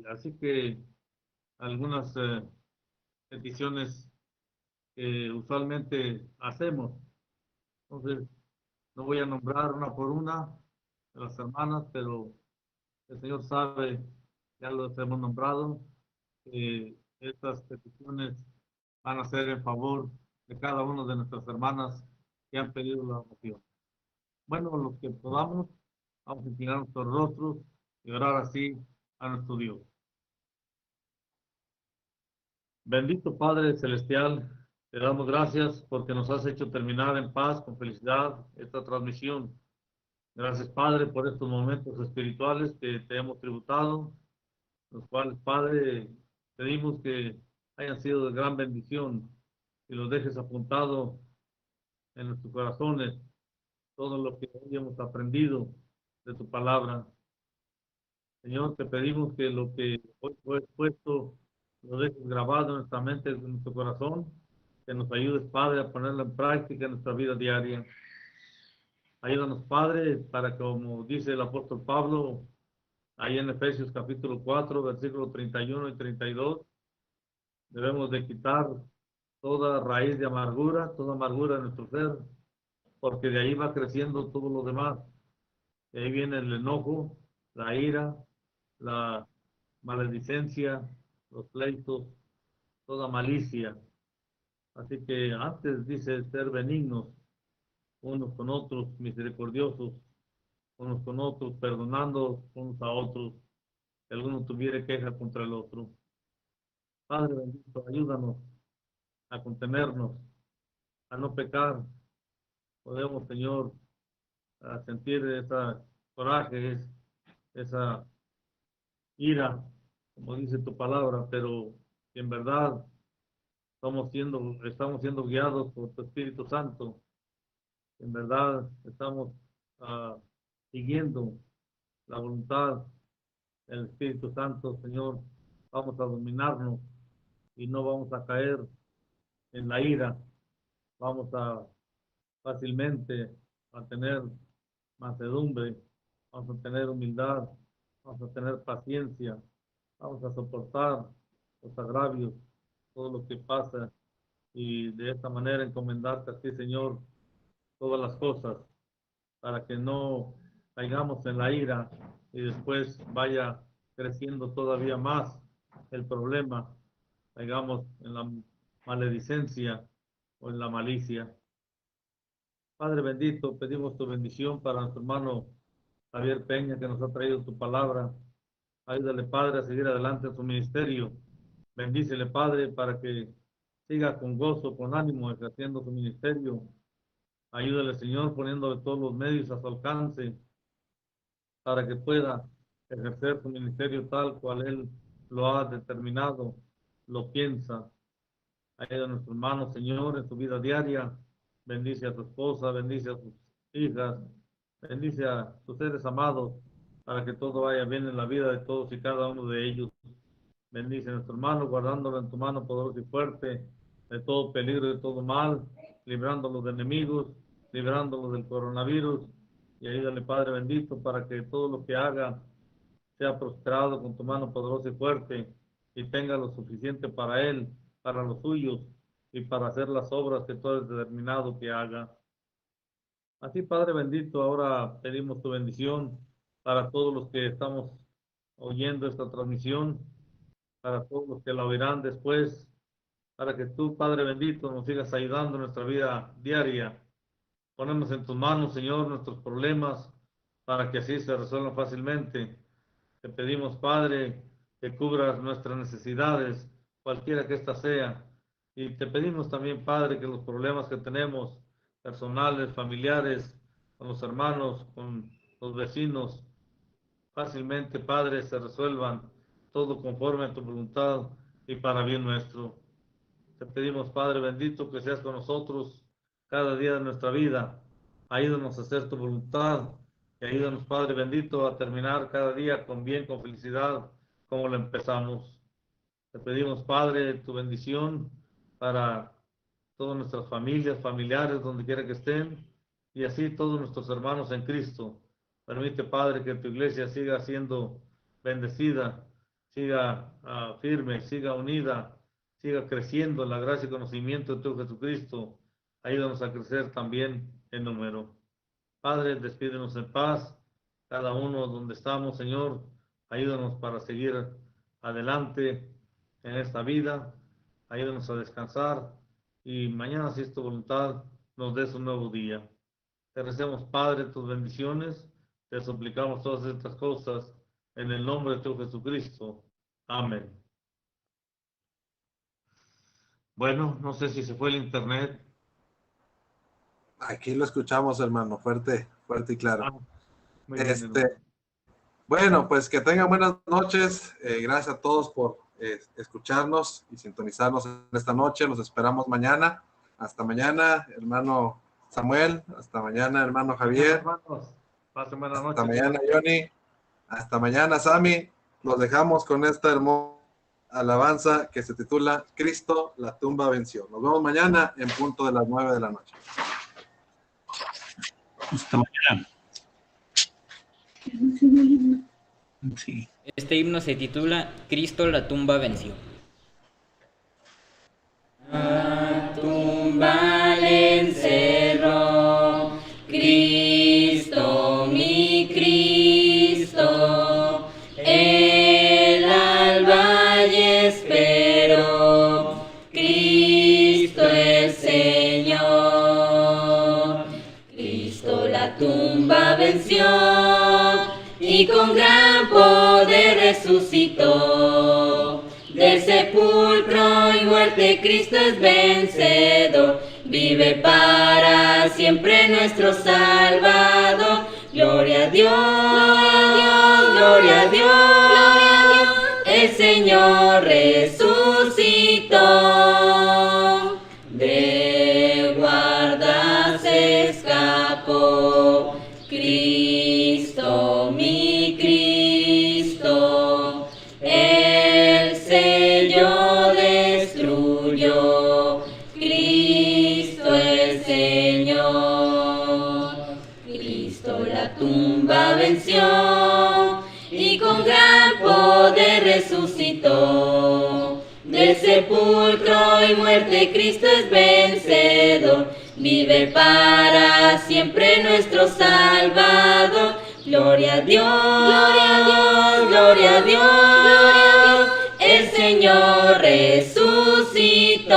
Speaker 5: Así que algunas peticiones que usualmente hacemos. Entonces, no voy a nombrar una por una de las hermanas, pero el Señor sabe, ya los hemos nombrado. Estas peticiones van a ser en favor de cada una de nuestras hermanas que han pedido la oración. Bueno, los que podamos, vamos a inclinar nuestros rostros y orar así a nuestro Dios. Bendito Padre Celestial, te damos gracias porque nos has hecho terminar en paz, con felicidad, esta transmisión. Gracias, Padre, por estos momentos espirituales que te hemos tributado, los cuales, Padre, pedimos que hayan sido de gran bendición y los dejes apuntado en nuestros corazones, todo lo que hoy hemos aprendido de tu palabra. Señor, te pedimos que lo que hoy fue expuesto lo dejes grabado en nuestra mente, en nuestro corazón, que nos ayudes, Padre, a ponerlo en práctica en nuestra vida diaria. Ayúdanos, Padre, para que, como dice el apóstol Pablo, ahí en Efesios capítulo 4, versículos 31 y 32, debemos de quitar toda raíz de amargura, toda amargura en nuestro ser, porque de ahí va creciendo todo lo demás. De ahí viene el enojo, la ira, la maledicencia, los pleitos, toda malicia. Así que antes dice ser benignos unos con otros, misericordiosos unos con otros, perdonando unos a otros, si alguno tuviera queja contra el otro. Padre bendito, ayúdanos a contenernos, a no pecar. Podemos, Señor, a sentir ese coraje, esa ira, como dice tu palabra, pero en verdad estamos siendo guiados por tu Espíritu Santo. En verdad estamos siguiendo la voluntad del Espíritu Santo, Señor. Vamos a dominarnos y no vamos a caer en la ira. Vamos a fácilmente a tener mansedumbre, vamos a tener humildad, vamos a tener paciencia, vamos a soportar los agravios, todo lo que pasa, y de esta manera encomendarte a ti, Señor, todas las cosas, para que no caigamos en la ira y después vaya creciendo todavía más el problema, caigamos en la maledicencia o en la malicia. Padre bendito, pedimos tu bendición para nuestro hermano Javier Peña, que nos ha traído tu palabra. Ayúdale, Padre, a seguir adelante en su ministerio. Bendícele, Padre, para que siga con gozo, con ánimo, ejerciendo su ministerio. Ayúdale, Señor, poniéndole todos los medios a su alcance para que pueda ejercer su ministerio tal cual Él lo ha determinado, lo piensa. Ayuda a nuestro hermano, Señor, en su vida diaria. Bendice a su esposa, bendice a sus hijas, bendice a sus seres amados, para que todo vaya bien en la vida de todos y cada uno de ellos. Bendice a nuestro hermano, guardándolo en tu mano poderosa y fuerte, de todo peligro y de todo mal, librándolo de enemigos, librándolo del coronavirus, y ayúdale, Padre bendito, para que todo lo que haga sea prosperado con tu mano poderosa y fuerte, y tenga lo suficiente para él, para los suyos, y para hacer las obras que tú has determinado que haga. Así, Padre bendito, ahora pedimos tu bendición para todos los que estamos oyendo esta transmisión, para todos los que la oirán después, para que tú, Padre bendito, nos sigas ayudando en nuestra vida diaria. Ponemos en tus manos, Señor, nuestros problemas, para que así se resuelvan fácilmente. Te pedimos, Padre, que cubras nuestras necesidades, cualquiera que ésta sea. Y te pedimos también, Padre, que los problemas que tenemos, personales, familiares, con los hermanos, con los vecinos, fácilmente, Padre, se resuelvan, todo conforme a tu voluntad y para bien nuestro. Te pedimos, Padre bendito, que seas con nosotros cada día de nuestra vida. Ayúdanos a hacer tu voluntad y ayúdanos, Padre bendito, a terminar cada día con bien, con felicidad, como lo empezamos. Te pedimos, Padre, tu bendición para todas nuestras familias, familiares, donde quiera que estén, y así todos nuestros hermanos en Cristo. Permite, Padre, que tu iglesia siga siendo bendecida, siga firme, siga unida, siga creciendo en la gracia y conocimiento de tu Jesucristo. Ayúdanos a crecer también en número. Padre, despídenos en paz, cada uno donde estamos, Señor. Ayúdanos para seguir adelante en esta vida. Ayúdanos a descansar y mañana, si es tu voluntad, nos des un nuevo día. Te agradecemos, Padre, tus bendiciones. Te suplicamos todas estas cosas en el nombre de tu Jesucristo. Amén. Bueno, no sé si se fue el internet.
Speaker 3: Aquí lo escuchamos, hermano, fuerte, fuerte y claro.
Speaker 5: Muy bien,
Speaker 3: Bueno, pues que tengan buenas noches. Gracias a todos por escucharnos y sintonizarnos esta noche. Los esperamos mañana. Hasta mañana, hermano Samuel. Hasta mañana, hermano Javier.
Speaker 5: Pasen buenas noches.
Speaker 3: Hasta mañana, Johnny. Hasta mañana, Sammy. Los dejamos con esta hermosa alabanza que se titula Cristo, la tumba venció. Nos vemos mañana en punto de las 9 de la noche.
Speaker 4: Hasta mañana. Sí.
Speaker 7: Este himno se titula Cristo, la tumba venció.
Speaker 6: La tumba le encerró, Cristo, mi Cristo, el alba y esperó, Cristo el Señor. Cristo la tumba venció y con gran poder resucitó. Del sepulcro y muerte Cristo es vencedor, vive para siempre nuestro Salvador. Gloria a Dios, gloria a Dios, gloria a Dios, el Señor resucitó. De guarda se escapó, Cristo, mi Cristo, el sello destruyó, Cristo el Señor. venció y con gran poder resucitó. Del sepulcro y muerte Cristo es vencedor, vive para siempre nuestro Salvador. Gloria a Dios, gloria a Dios, gloria a Dios, gloria a Dios. El Señor resucitó.